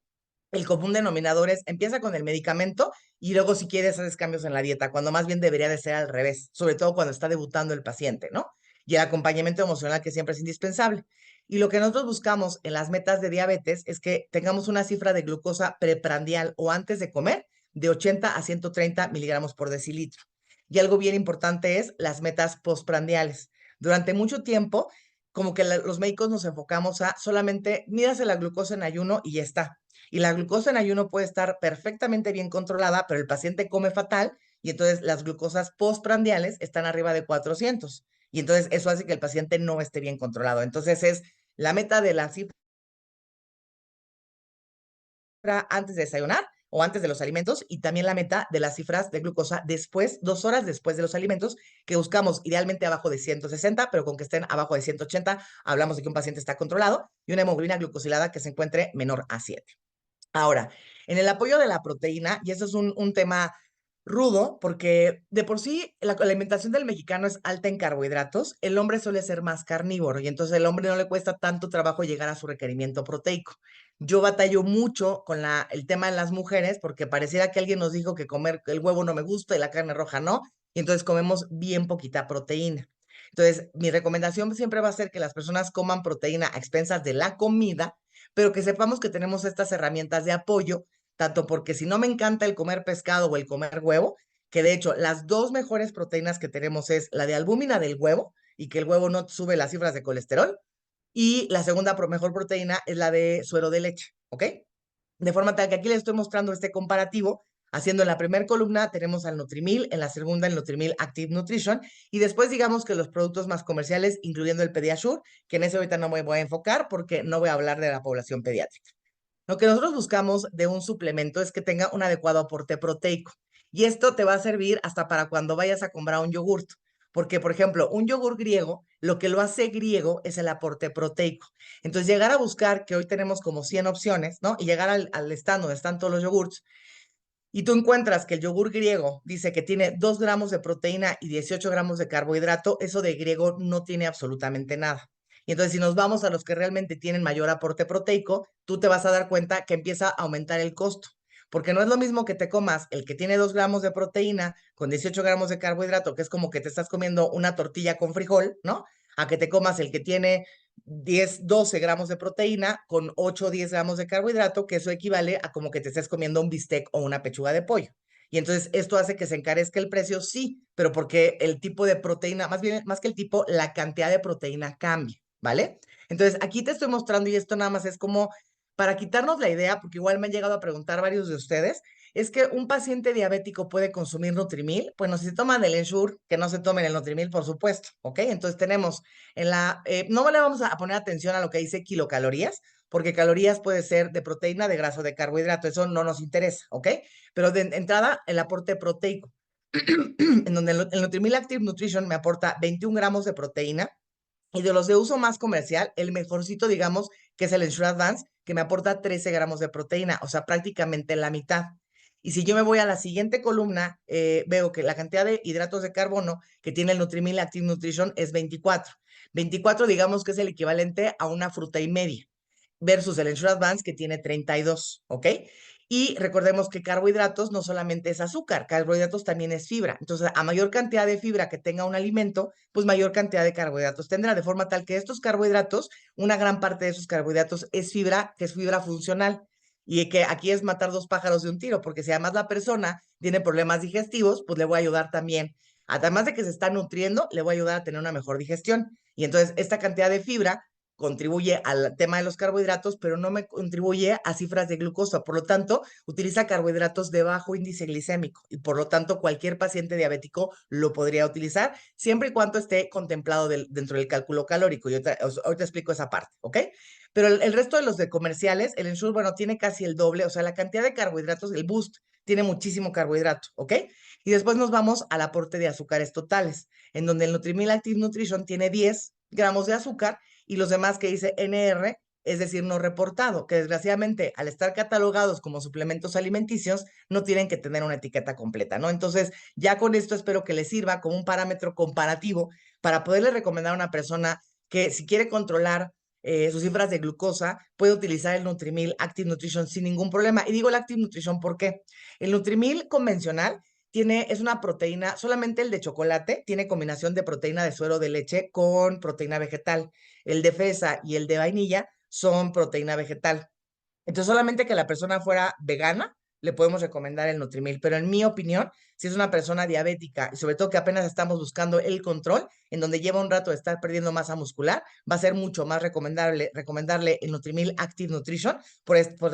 el común denominador es empieza con el medicamento y luego si quieres haces cambios en la dieta, cuando más bien debería de ser al revés, sobre todo cuando está debutando el paciente, ¿no? Y el acompañamiento emocional, que siempre es indispensable. Y lo que nosotros buscamos en las metas de diabetes es que tengamos una cifra de glucosa preprandial o antes de comer de 80 a 130 miligramos por decilitro. Y algo bien importante es las metas postprandiales. Durante mucho tiempo, como que los médicos nos enfocamos a solamente mírase la glucosa en ayuno y ya está. Y la glucosa en ayuno puede estar perfectamente bien controlada, pero el paciente come fatal y entonces las glucosas postprandiales están arriba de 400. Y entonces eso hace que el paciente no esté bien controlado. Entonces es la meta de la cifra antes de desayunar o antes de los alimentos, y también la meta de las cifras de glucosa después, 2 horas después de los alimentos, que buscamos idealmente abajo de 160, pero con que estén abajo de 180, hablamos de que un paciente está controlado, y una hemoglobina glucosilada que se encuentre menor a 7. Ahora, en el apoyo de la proteína, y eso es un tema rudo, porque de por sí la alimentación del mexicano es alta en carbohidratos, el hombre suele ser más carnívoro y entonces al hombre no le cuesta tanto trabajo llegar a su requerimiento proteico. Yo batallo mucho con el tema en las mujeres porque pareciera que alguien nos dijo que comer el huevo no me gusta y la carne roja no, y entonces comemos bien poquita proteína. Entonces, mi recomendación siempre va a ser que las personas coman proteína a expensas de la comida, pero que sepamos que tenemos estas herramientas de apoyo, tanto porque si no me encanta el comer pescado o el comer huevo, que de hecho las dos mejores proteínas que tenemos es la de albúmina del huevo, y que el huevo no sube las cifras de colesterol, y la segunda mejor proteína es la de suero de leche, ¿ok? De forma tal que aquí les estoy mostrando este comparativo. Haciendo en la primera columna tenemos al Nutrimil, en la segunda el Nutrimil Active Nutrition, y después digamos que los productos más comerciales, incluyendo el Pediasure, que en ese ahorita no me voy a enfocar porque no voy a hablar de la población pediátrica. Lo que nosotros buscamos de un suplemento es que tenga un adecuado aporte proteico. Y esto te va a servir hasta para cuando vayas a comprar un yogurt. Porque, por ejemplo, un yogur griego, lo que lo hace griego es el aporte proteico. Entonces, llegar a buscar, que hoy tenemos como 100 opciones, ¿no? Y llegar al stand donde están todos los yogurts, y tú encuentras que el yogur griego dice que tiene 2 gramos de proteína y 18 gramos de carbohidrato, eso de griego no tiene absolutamente nada. Y entonces, si nos vamos a los que realmente tienen mayor aporte proteico, tú te vas a dar cuenta que empieza a aumentar el costo, porque no es lo mismo que te comas el que tiene 2 gramos de proteína con 18 gramos de carbohidrato, que es como que te estás comiendo una tortilla con frijol, ¿no? A que te comas el que tiene 10, 12 gramos de proteína con 8 o 10 gramos de carbohidrato, que eso equivale a como que te estés comiendo un bistec o una pechuga de pollo. Y entonces esto hace que se encarezca el precio, sí, pero porque el tipo de proteína, más bien, más que el tipo, la cantidad de proteína cambia, ¿vale? Entonces aquí te estoy mostrando, y esto nada más es como para quitarnos la idea, porque igual me han llegado a preguntar varios de ustedes, es que un paciente diabético puede consumir Nutrimil. Bueno, si se toman el Ensure, que no se tomen el Nutrimil, por supuesto, ¿ok? Entonces tenemos en la, no le vamos a poner atención a lo que dice kilocalorías, porque calorías puede ser de proteína, de grasa o de carbohidrato, eso no nos interesa, ¿ok? Pero de entrada, el aporte proteico, en donde el Nutrimil Active Nutrition me aporta 21 gramos de proteína, y de los de uso más comercial, el mejorcito, digamos, que es el Ensure Advance, que me aporta 13 gramos de proteína, o sea, prácticamente la mitad. Y si yo me voy a la siguiente columna, veo que la cantidad de hidratos de carbono que tiene el Nutrimil Active Nutrition es 24. 24, digamos que es el equivalente a una fruta y media, versus el Ensure Advance que tiene 32, ¿ok? Y recordemos que carbohidratos no solamente es azúcar, carbohidratos también es fibra. Entonces, a mayor cantidad de fibra que tenga un alimento, pues mayor cantidad de carbohidratos tendrá, de forma tal que estos carbohidratos, una gran parte de esos carbohidratos es fibra, que es fibra funcional. Y que aquí es matar 2 pájaros de un tiro, porque si además la persona tiene problemas digestivos, pues le voy a ayudar también. Además de que se está nutriendo, le voy a ayudar a tener una mejor digestión. Y entonces, esta cantidad de fibra contribuye al tema de los carbohidratos, pero no me contribuye a cifras de glucosa. Por lo tanto, utiliza carbohidratos de bajo índice glicémico y por lo tanto cualquier paciente diabético lo podría utilizar siempre y cuando esté contemplado dentro del cálculo calórico. Y ahorita explico esa parte, ¿ok? Pero el resto de los de comerciales, el Ensure, bueno, tiene casi el doble, o sea, la cantidad de carbohidratos, el Boost, tiene muchísimo carbohidrato, ¿ok? Y después nos vamos al aporte de azúcares totales, en donde el Nutrimil Active Nutrition tiene 10 gramos de azúcar y los demás que dice NR, es decir, no reportado, que desgraciadamente al estar catalogados como suplementos alimenticios, no tienen que tener una etiqueta completa, ¿no? Entonces, ya con esto espero que les sirva como un parámetro comparativo para poderle recomendar a una persona que si quiere controlar sus cifras de glucosa, puede utilizar el Nutrimil Active Nutrition sin ningún problema. Y digo el Active Nutrition, ¿por qué? El Nutrimil convencional es una proteína, solamente el de chocolate tiene combinación de proteína de suero de leche con proteína vegetal. El de fresa y el de vainilla son proteína vegetal. Entonces, solamente que la persona fuera vegana, le podemos recomendar el Nutrimil. Pero en mi opinión, si es una persona diabética y sobre todo que apenas estamos buscando el control, en donde lleva un rato de estar perdiendo masa muscular, va a ser mucho más recomendarle el Nutrimil Active Nutrition,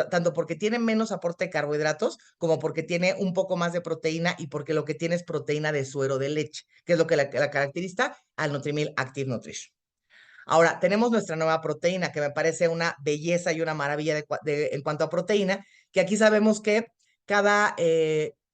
tanto porque tiene menos aporte de carbohidratos, como porque tiene un poco más de proteína y porque lo que tiene es proteína de suero de leche, que es lo que la caracteriza al Nutrimil Active Nutrition. Ahora, tenemos nuestra nueva proteína, que me parece una belleza y una maravilla en cuanto a proteína, que aquí sabemos que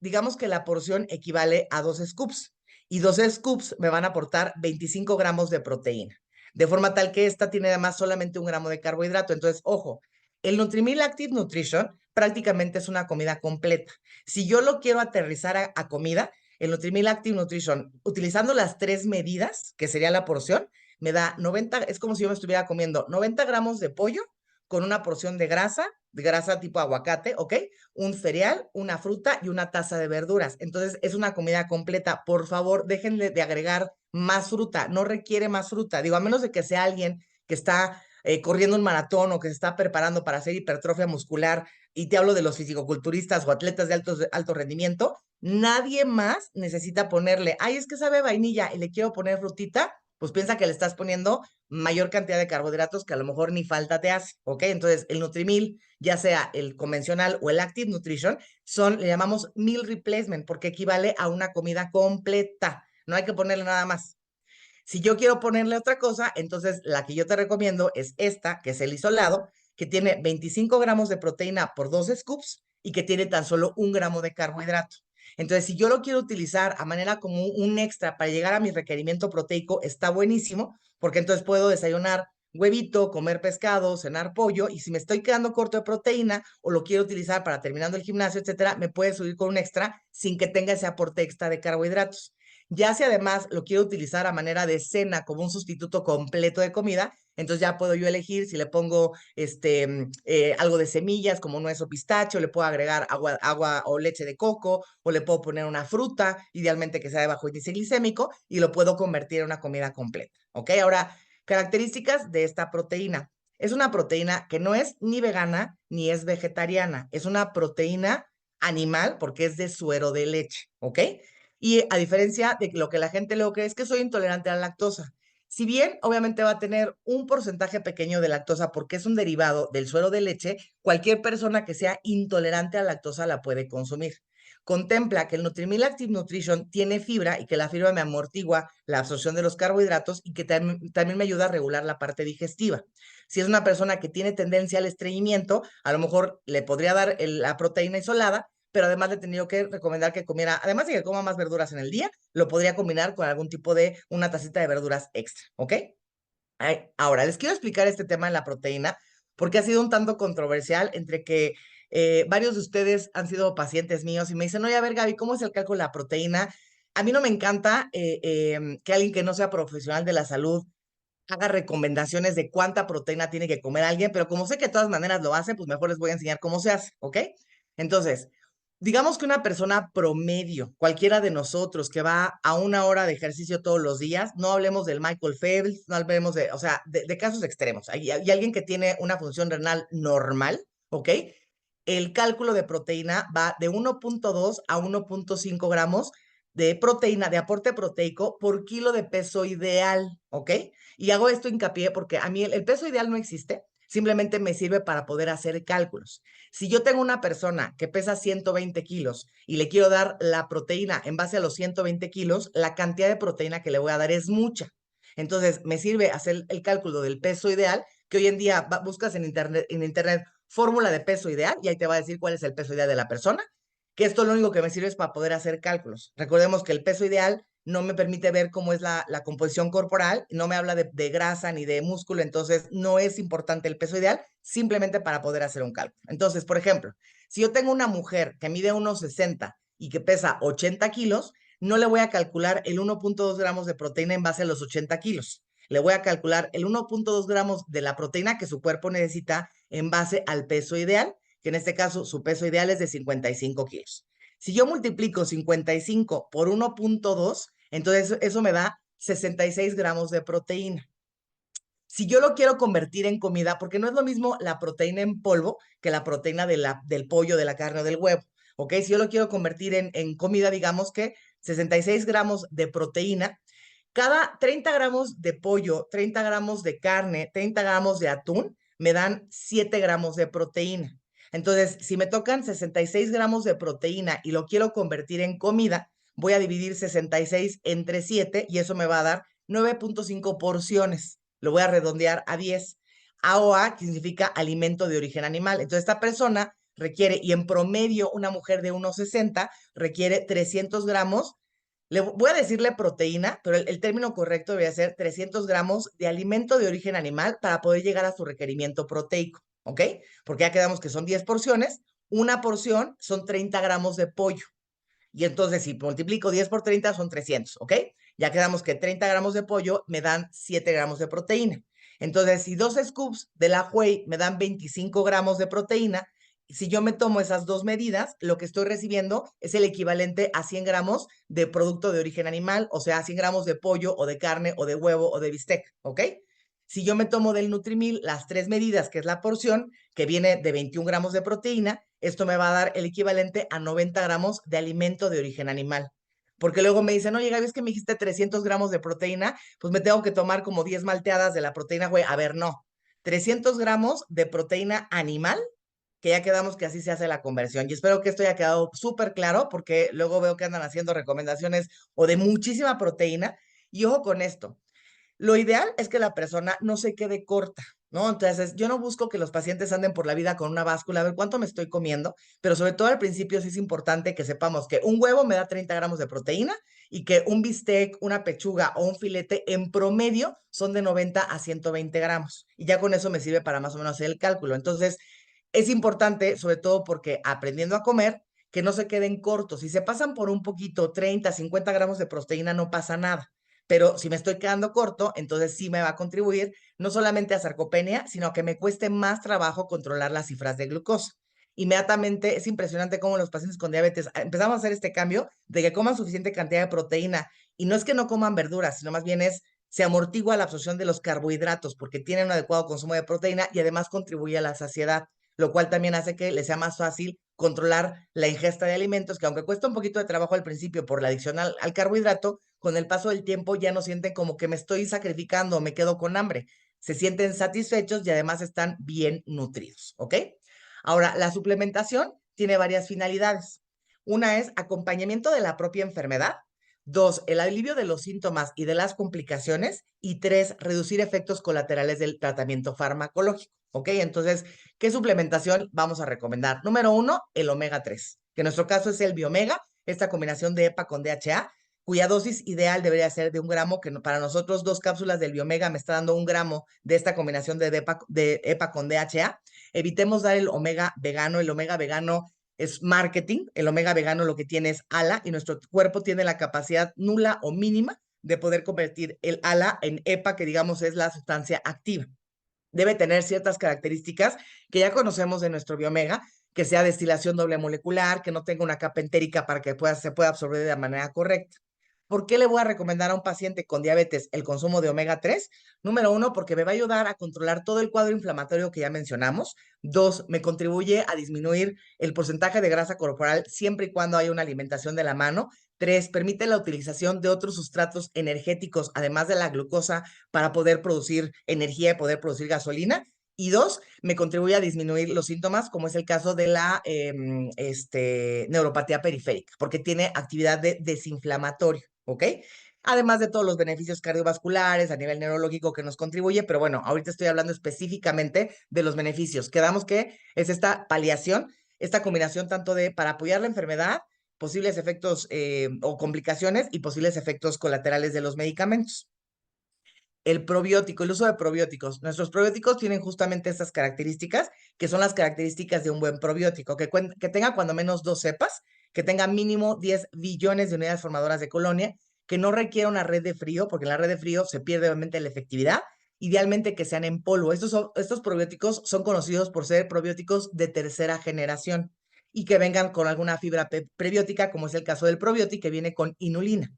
digamos que la porción equivale a 2 scoops, y 2 scoops me van a aportar 25 gramos de proteína, de forma tal que esta tiene además solamente 1 gramo de carbohidrato. Entonces, ojo, el Nutrimil Active Nutrition prácticamente es una comida completa. Si yo lo quiero aterrizar a comida, el Nutrimil Active Nutrition, utilizando las 3 medidas, que sería la porción, me da 90, es como si yo me estuviera comiendo 90 gramos de pollo con una porción de grasa tipo aguacate, ¿ok? Un cereal, una fruta y una taza de verduras. Entonces es una comida completa. Por favor, dejen de agregar más fruta, no requiere más fruta. Digo, a menos de que sea alguien que está corriendo un maratón o que se está preparando para hacer hipertrofia muscular, y te hablo de los fisicoculturistas o atletas de alto rendimiento, nadie más necesita ponerle, ay, es que sabe vainilla y le quiero poner frutita, pues piensa que le estás poniendo mayor cantidad de carbohidratos que a lo mejor ni falta te hace, ¿ok? Entonces, el Nutrimil, ya sea el convencional o el Active Nutrition, le llamamos meal replacement, porque equivale a una comida completa. No hay que ponerle nada más. Si yo quiero ponerle otra cosa, entonces la que yo te recomiendo es esta, que es el isolado, que tiene 25 gramos de proteína por 2 scoops y que tiene tan solo 1 gramo de carbohidrato. Entonces, si yo lo quiero utilizar a manera como un extra para llegar a mi requerimiento proteico, está buenísimo, porque entonces puedo desayunar huevito, comer pescado, cenar pollo, y si me estoy quedando corto de proteína o lo quiero utilizar para terminando el gimnasio, etcétera, me puede subir con un extra sin que tenga ese aporte extra de carbohidratos. Ya si además lo quiero utilizar a manera de cena como un sustituto completo de comida, entonces ya puedo yo elegir si le pongo algo de semillas como nuez o pistacho, le puedo agregar agua o leche de coco, o le puedo poner una fruta, idealmente que sea de bajo índice glicémico, y lo puedo convertir en una comida completa, ¿ok? Ahora, características de esta proteína. Es una proteína que no es ni vegana ni es vegetariana, es una proteína animal porque es de suero de leche, ¿ok? Y a diferencia de lo que la gente luego cree, es que soy intolerante a la lactosa. Si bien obviamente va a tener un porcentaje pequeño de lactosa porque es un derivado del suero de leche, cualquier persona que sea intolerante a la lactosa la puede consumir. Contempla que el Nutrimil Active Nutrition tiene fibra y que la fibra me amortigua la absorción de los carbohidratos y que también me ayuda a regular la parte digestiva. Si es una persona que tiene tendencia al estreñimiento, a lo mejor le podría dar la proteína isolada, pero además le he tenido que recomendar que comiera, además de que coma más verduras en el día, lo podría combinar con algún tipo de una tacita de verduras extra, ¿ok? Ahora, les quiero explicar este tema de la proteína, porque ha sido un tanto controversial entre que varios de ustedes han sido pacientes míos y me dicen, oye, a ver, Gaby, ¿cómo es el cálculo de la proteína? A mí no me encanta que alguien que no sea profesional de la salud haga recomendaciones de cuánta proteína tiene que comer alguien, pero como sé que de todas maneras lo hace, pues mejor les voy a enseñar cómo se hace, ¿ok? Entonces, digamos que una persona promedio, cualquiera de nosotros que va a 1 hora de ejercicio todos los días, no hablemos del Michael Phelps, no hablemos de, o sea, de casos extremos, y alguien que tiene una función renal normal, ¿ok? El cálculo de proteína va de 1.2 a 1.5 gramos de proteína, de aporte proteico por kilo de peso ideal, ¿ok? Y hago esto hincapié porque a mí el peso ideal no existe, simplemente me sirve para poder hacer cálculos. Si yo tengo una persona que pesa 120 kilos y le quiero dar la proteína en base a los 120 kilos, la cantidad de proteína que le voy a dar es mucha. Entonces, me sirve hacer el cálculo del peso ideal, que hoy en día buscas en internet fórmula de peso ideal y ahí te va a decir cuál es el peso ideal de la persona, que esto lo único que me sirve es para poder hacer cálculos. Recordemos que el peso ideal no me permite ver cómo es la composición corporal, no me habla de grasa ni de músculo, entonces no es importante el peso ideal, simplemente para poder hacer un cálculo. Entonces, por ejemplo, si yo tengo una mujer que mide 1,60 y que pesa 80 kilos, no le voy a calcular el 1.2 gramos de proteína en base a los 80 kilos. Le voy a calcular el 1.2 gramos de la proteína que su cuerpo necesita en base al peso ideal, que en este caso su peso ideal es de 55 kilos. Si yo multiplico 55 por 1.2, entonces eso me da 66 gramos de proteína. Si yo lo quiero convertir en comida, porque no es lo mismo la proteína en polvo que la proteína del pollo, de la carne o del huevo, ¿ok? Si yo lo quiero convertir en comida, digamos que 66 gramos de proteína, cada 30 gramos de pollo, 30 gramos de carne, 30 gramos de atún, me dan 7 gramos de proteína. Entonces, si me tocan 66 gramos de proteína y lo quiero convertir en comida, voy a dividir 66 entre 7 y eso me va a dar 9.5 porciones. Lo voy a redondear a 10. AOA significa alimento de origen animal. Entonces, esta persona requiere, y en promedio una mujer de 1,60 requiere 300 gramos. Voy a decirle proteína, pero el término correcto debería ser 300 gramos de alimento de origen animal para poder llegar a su requerimiento proteico, ¿ok? Porque ya quedamos que son 10 porciones, una porción son 30 gramos de pollo. Y entonces si multiplico 10 por 30 son 300, ¿ok? Ya quedamos que 30 gramos de pollo me dan 7 gramos de proteína. Entonces, si 2 scoops de la whey me dan 25 gramos de proteína, si yo me tomo esas dos medidas, lo que estoy recibiendo es el equivalente a 100 gramos de producto de origen animal, o sea, 100 gramos de pollo o de carne o de huevo o de bistec, ¿ok? Si yo me tomo del Nutrimil las 3 medidas, que es la porción, que viene de 21 gramos de proteína, esto me va a dar el equivalente a 90 gramos de alimento de origen animal. Porque luego me dicen, oye, Gaby, es que me dijiste 300 gramos de proteína, pues me tengo que tomar como 10 malteadas de la proteína, güey. A ver, no. 300 gramos de proteína animal, que ya quedamos que así se hace la conversión. Y espero que esto haya quedado súper claro, porque luego veo que andan haciendo recomendaciones o de muchísima proteína. Y ojo con esto, lo ideal es que la persona no se quede corta, ¿no? Entonces, yo no busco que los pacientes anden por la vida con una báscula, a ver cuánto me estoy comiendo, pero sobre todo al principio sí es importante que sepamos que un huevo me da 30 gramos de proteína y que un bistec, una pechuga o un filete en promedio son de 90 a 120 gramos. Y ya con eso me sirve para más o menos hacer el cálculo. Entonces, es importante, sobre todo porque aprendiendo a comer, que no se queden cortos. Si se pasan por un poquito, 30, 50 gramos de proteína, no pasa nada. Pero si me estoy quedando corto, entonces sí me va a contribuir no solamente a sarcopenia, sino a que me cueste más trabajo controlar las cifras de glucosa. Inmediatamente es impresionante cómo los pacientes con diabetes empezamos a hacer este cambio de que coman suficiente cantidad de proteína. Y no es que no coman verduras, sino más bien se amortigua la absorción de los carbohidratos porque tienen un adecuado consumo de proteína y además contribuye a la saciedad, lo cual también hace que les sea más fácil controlar la ingesta de alimentos, que aunque cuesta un poquito de trabajo al principio por la adicción al carbohidrato, con el paso del tiempo ya no sienten como que me estoy sacrificando o me quedo con hambre. Se sienten satisfechos y además están bien nutridos, ¿ok? Ahora, la suplementación tiene varias finalidades. Una es acompañamiento de la propia enfermedad. Dos, el alivio de los síntomas y de las complicaciones. Y tres, reducir efectos colaterales del tratamiento farmacológico. ¿Ok? Entonces, ¿qué suplementación vamos a recomendar? Número uno, el omega 3, que en nuestro caso es el Biomega, esta combinación de EPA con DHA, cuya dosis ideal debería ser de 1 gramo, que para nosotros 2 cápsulas del Biomega me está dando 1 gramo de esta combinación de EPA con DHA. Evitemos dar el omega vegano es marketing, el omega vegano lo que tiene es ALA y nuestro cuerpo tiene la capacidad nula o mínima de poder convertir el ALA en EPA, que digamos es la sustancia activa. Debe tener ciertas características que ya conocemos de nuestro Biomega, que sea destilación doble molecular, que no tenga una capa entérica para que se pueda absorber de manera correcta. ¿Por qué le voy a recomendar a un paciente con diabetes el consumo de omega 3? Número uno, porque me va a ayudar a controlar todo el cuadro inflamatorio que ya mencionamos. Dos, me contribuye a disminuir el porcentaje de grasa corporal siempre y cuando haya una alimentación de la mano. Tres, permite la utilización de otros sustratos energéticos, además de la glucosa, para poder producir energía y poder producir gasolina. Y dos, me contribuye a disminuir los síntomas, como es el caso de la neuropatía periférica, porque tiene actividad de desinflamatorio, ¿ok? Además de todos los beneficios cardiovasculares a nivel neurológico que nos contribuye, pero bueno, ahorita estoy hablando específicamente de los beneficios. Quedamos que es esta paliación, esta combinación tanto de para apoyar la enfermedad, posibles efectos o complicaciones y posibles efectos colaterales de los medicamentos. El probiótico, el uso de probióticos. Nuestros probióticos tienen justamente estas características, que son las características de un buen probiótico, que tenga cuando menos 2 cepas, que tenga mínimo 10 billones de unidades formadoras de colonia, que no requiera una red de frío, porque en la red de frío se pierde obviamente la efectividad, idealmente que sean en polvo. Estos probióticos son conocidos por ser probióticos de tercera generación y que vengan con alguna fibra prebiótica, como es el caso del probiótico, que viene con inulina.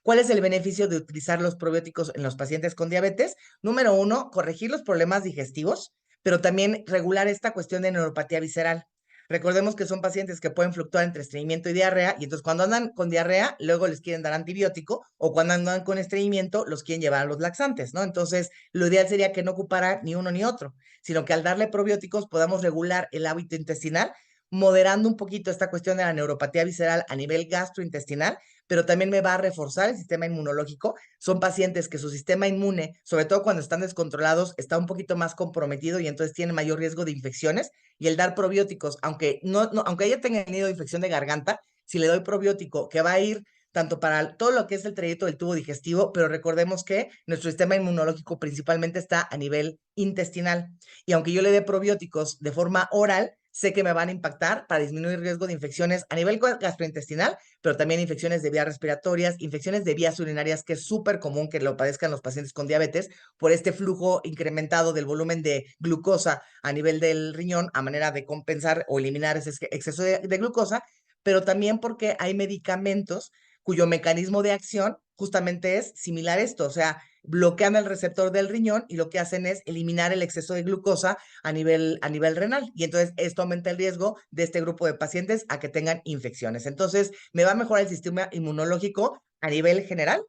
¿Cuál es el beneficio de utilizar los probióticos en los pacientes con diabetes? Número uno, corregir los problemas digestivos, pero también regular esta cuestión de neuropatía visceral. Recordemos que son pacientes que pueden fluctuar entre estreñimiento y diarrea, y entonces cuando andan con diarrea, luego les quieren dar antibiótico, o cuando andan con estreñimiento, los quieren llevar a los laxantes, ¿no? Entonces, lo ideal sería que no ocupara ni uno ni otro, sino que al darle probióticos podamos regular el hábito intestinal, moderando un poquito esta cuestión de la neuropatía visceral a nivel gastrointestinal, pero también me va a reforzar el sistema inmunológico. Son pacientes que su sistema inmune, sobre todo cuando están descontrolados, está un poquito más comprometido y entonces tienen mayor riesgo de infecciones. Y el dar probióticos, aunque aunque ella tenga tenido infección de garganta, si le doy probiótico, que va a ir tanto para todo lo que es el trayecto del tubo digestivo, pero recordemos que nuestro sistema inmunológico principalmente está a nivel intestinal. Y aunque yo le dé probióticos de forma oral, sé que me van a impactar para disminuir el riesgo de infecciones a nivel gastrointestinal, pero también infecciones de vías respiratorias, infecciones de vías urinarias, que es súper común que lo padezcan los pacientes con diabetes por este flujo incrementado del volumen de glucosa a nivel del riñón a manera de compensar o eliminar ese exceso de glucosa, pero también porque hay medicamentos cuyo mecanismo de acción justamente es similar a esto, o sea, bloquean el receptor del riñón y lo que hacen es eliminar el exceso de glucosa a nivel renal. Y entonces esto aumenta el riesgo de este grupo de pacientes a que tengan infecciones. Entonces me va a mejorar el sistema inmunológico a nivel general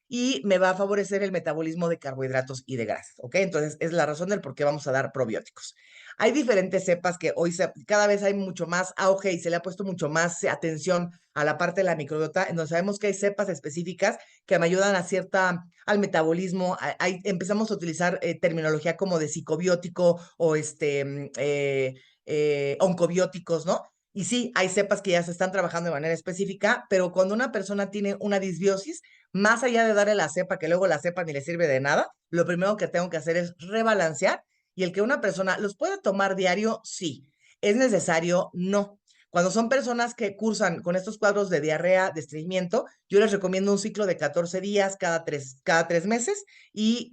y me va a favorecer el metabolismo de carbohidratos y de grasas, ¿ok? Entonces es la razón del por qué vamos a dar probióticos. Hay diferentes cepas que hoy cada vez hay mucho más auge y se le ha puesto mucho más atención a la parte de la microbiota, en donde sabemos que hay cepas específicas que me ayudan al metabolismo. Empezamos a utilizar terminología como de psicobiótico o oncobióticos, ¿no? Y sí, hay cepas que ya se están trabajando de manera específica, pero cuando una persona tiene una disbiosis, más allá de darle la cepa, que luego la cepa ni le sirve de nada, lo primero que tengo que hacer es rebalancear, y el que una persona los puede tomar diario, sí. ¿Es necesario? No. Cuando son personas que cursan con estos cuadros de diarrea, de estreñimiento, yo les recomiendo un ciclo de 14 días cada tres meses y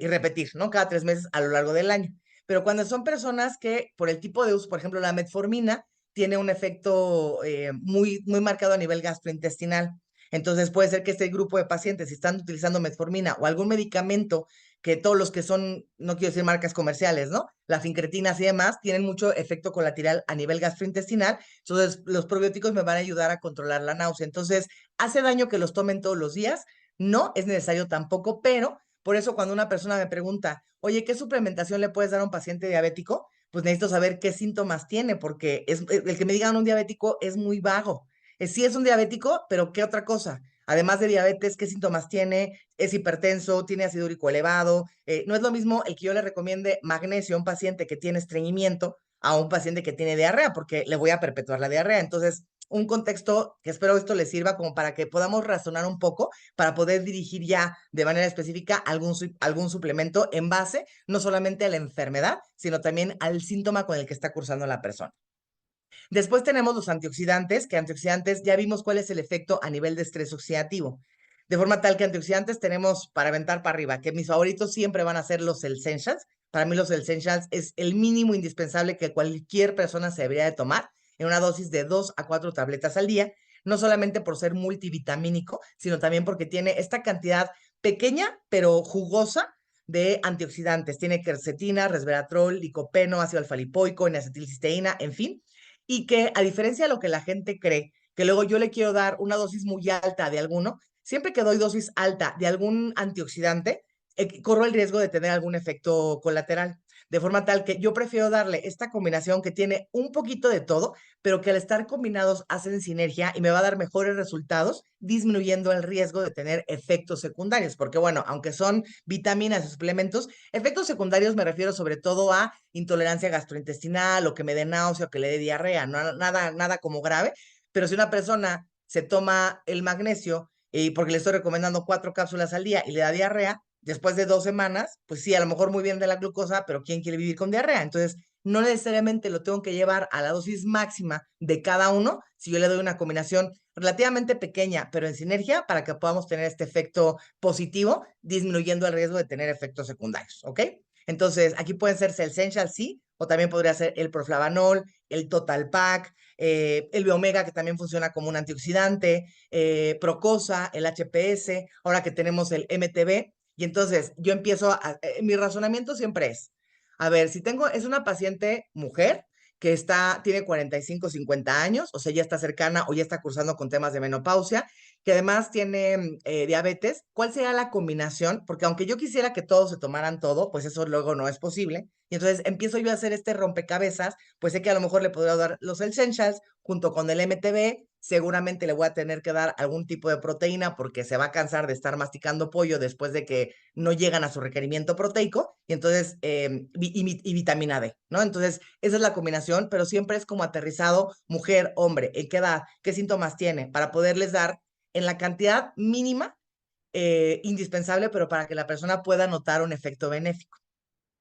repetir, ¿no? Cada 3 meses a lo largo del año. Pero cuando son personas que, por el tipo de uso, por ejemplo, la metformina, tiene un efecto muy marcado a nivel gastrointestinal. Entonces puede ser que este grupo de pacientes, si están utilizando metformina o algún medicamento, que todos los que son, no quiero decir marcas comerciales, ¿no? Las incretinas y demás, tienen mucho efecto colateral a nivel gastrointestinal. Entonces los probióticos me van a ayudar a controlar la náusea. Entonces, ¿hace daño que los tomen todos los días? No, es necesario tampoco, pero por eso cuando una persona me pregunta, oye, ¿qué suplementación le puedes dar a un paciente diabético? Pues necesito saber qué síntomas tiene, porque el que me digan un diabético es muy vago. Sí es un diabético, pero ¿qué otra cosa? Además de diabetes, ¿qué síntomas tiene? ¿Es hipertenso? ¿Tiene ácido úrico elevado? No es lo mismo el que yo le recomiende magnesio a un paciente que tiene estreñimiento a un paciente que tiene diarrea, porque le voy a perpetuar la diarrea. Entonces, un contexto que espero esto les sirva como para que podamos razonar un poco, para poder dirigir ya de manera específica algún suplemento en base no solamente a la enfermedad, sino también al síntoma con el que está cursando la persona. Después tenemos los antioxidantes, que antioxidantes ya vimos cuál es el efecto a nivel de estrés oxidativo. De forma tal que antioxidantes tenemos para aventar para arriba, que mis favoritos siempre van a ser los Essentials. Para mí los Essentials es el mínimo indispensable que cualquier persona se debería de tomar en una dosis de 2 a 4 tabletas al día, no solamente por ser multivitamínico, sino también porque tiene esta cantidad pequeña pero jugosa de antioxidantes. Tiene quercetina, resveratrol, licopeno, ácido alfa-lipoico, N-acetilcisteína, en fin, y que a diferencia de lo que la gente cree, que luego yo le quiero dar una dosis muy alta de alguno, siempre que doy dosis alta de algún antioxidante, corro el riesgo de tener algún efecto colateral. De forma tal que yo prefiero darle esta combinación que tiene un poquito de todo, pero que al estar combinados hacen sinergia y me va a dar mejores resultados, disminuyendo el riesgo de tener efectos secundarios. Porque bueno, aunque son vitaminas y suplementos, efectos secundarios me refiero sobre todo a intolerancia gastrointestinal o que me dé náusea o que le dé diarrea, no, nada como grave. Pero si una persona se toma el magnesio y porque le estoy recomendando 4 cápsulas al día y le da diarrea, después de 2 semanas, pues sí, a lo mejor muy bien de la glucosa, pero ¿quién quiere vivir con diarrea? Entonces, no necesariamente lo tengo que llevar a la dosis máxima de cada uno si yo le doy una combinación relativamente pequeña, pero en sinergia para que podamos tener este efecto positivo, disminuyendo el riesgo de tener efectos secundarios, ¿ok? Entonces, aquí pueden ser Essential, sí, o también podría ser el Proflavanol, el Total Pack, el Biomega, que también funciona como un antioxidante, Procosa, el HPS, ahora que tenemos el MTB. Y entonces yo empiezo mi razonamiento siempre es, a ver, si es una paciente mujer que tiene 45, 50 años, o sea, ya está cercana o ya está cursando con temas de menopausia, que además tiene diabetes, ¿cuál sería la combinación? Porque aunque yo quisiera que todos se tomaran todo, pues eso luego no es posible. Y entonces empiezo yo a hacer este rompecabezas, pues sé que a lo mejor le podría dar los Essentials junto con el MTB, seguramente le voy a tener que dar algún tipo de proteína porque se va a cansar de estar masticando pollo después de que no llegan a su requerimiento proteico, y entonces, y vitamina D, ¿no? Entonces, esa es la combinación, pero siempre es como aterrizado mujer, hombre, en qué edad, qué síntomas tiene, para poderles dar en la cantidad mínima indispensable, pero para que la persona pueda notar un efecto benéfico.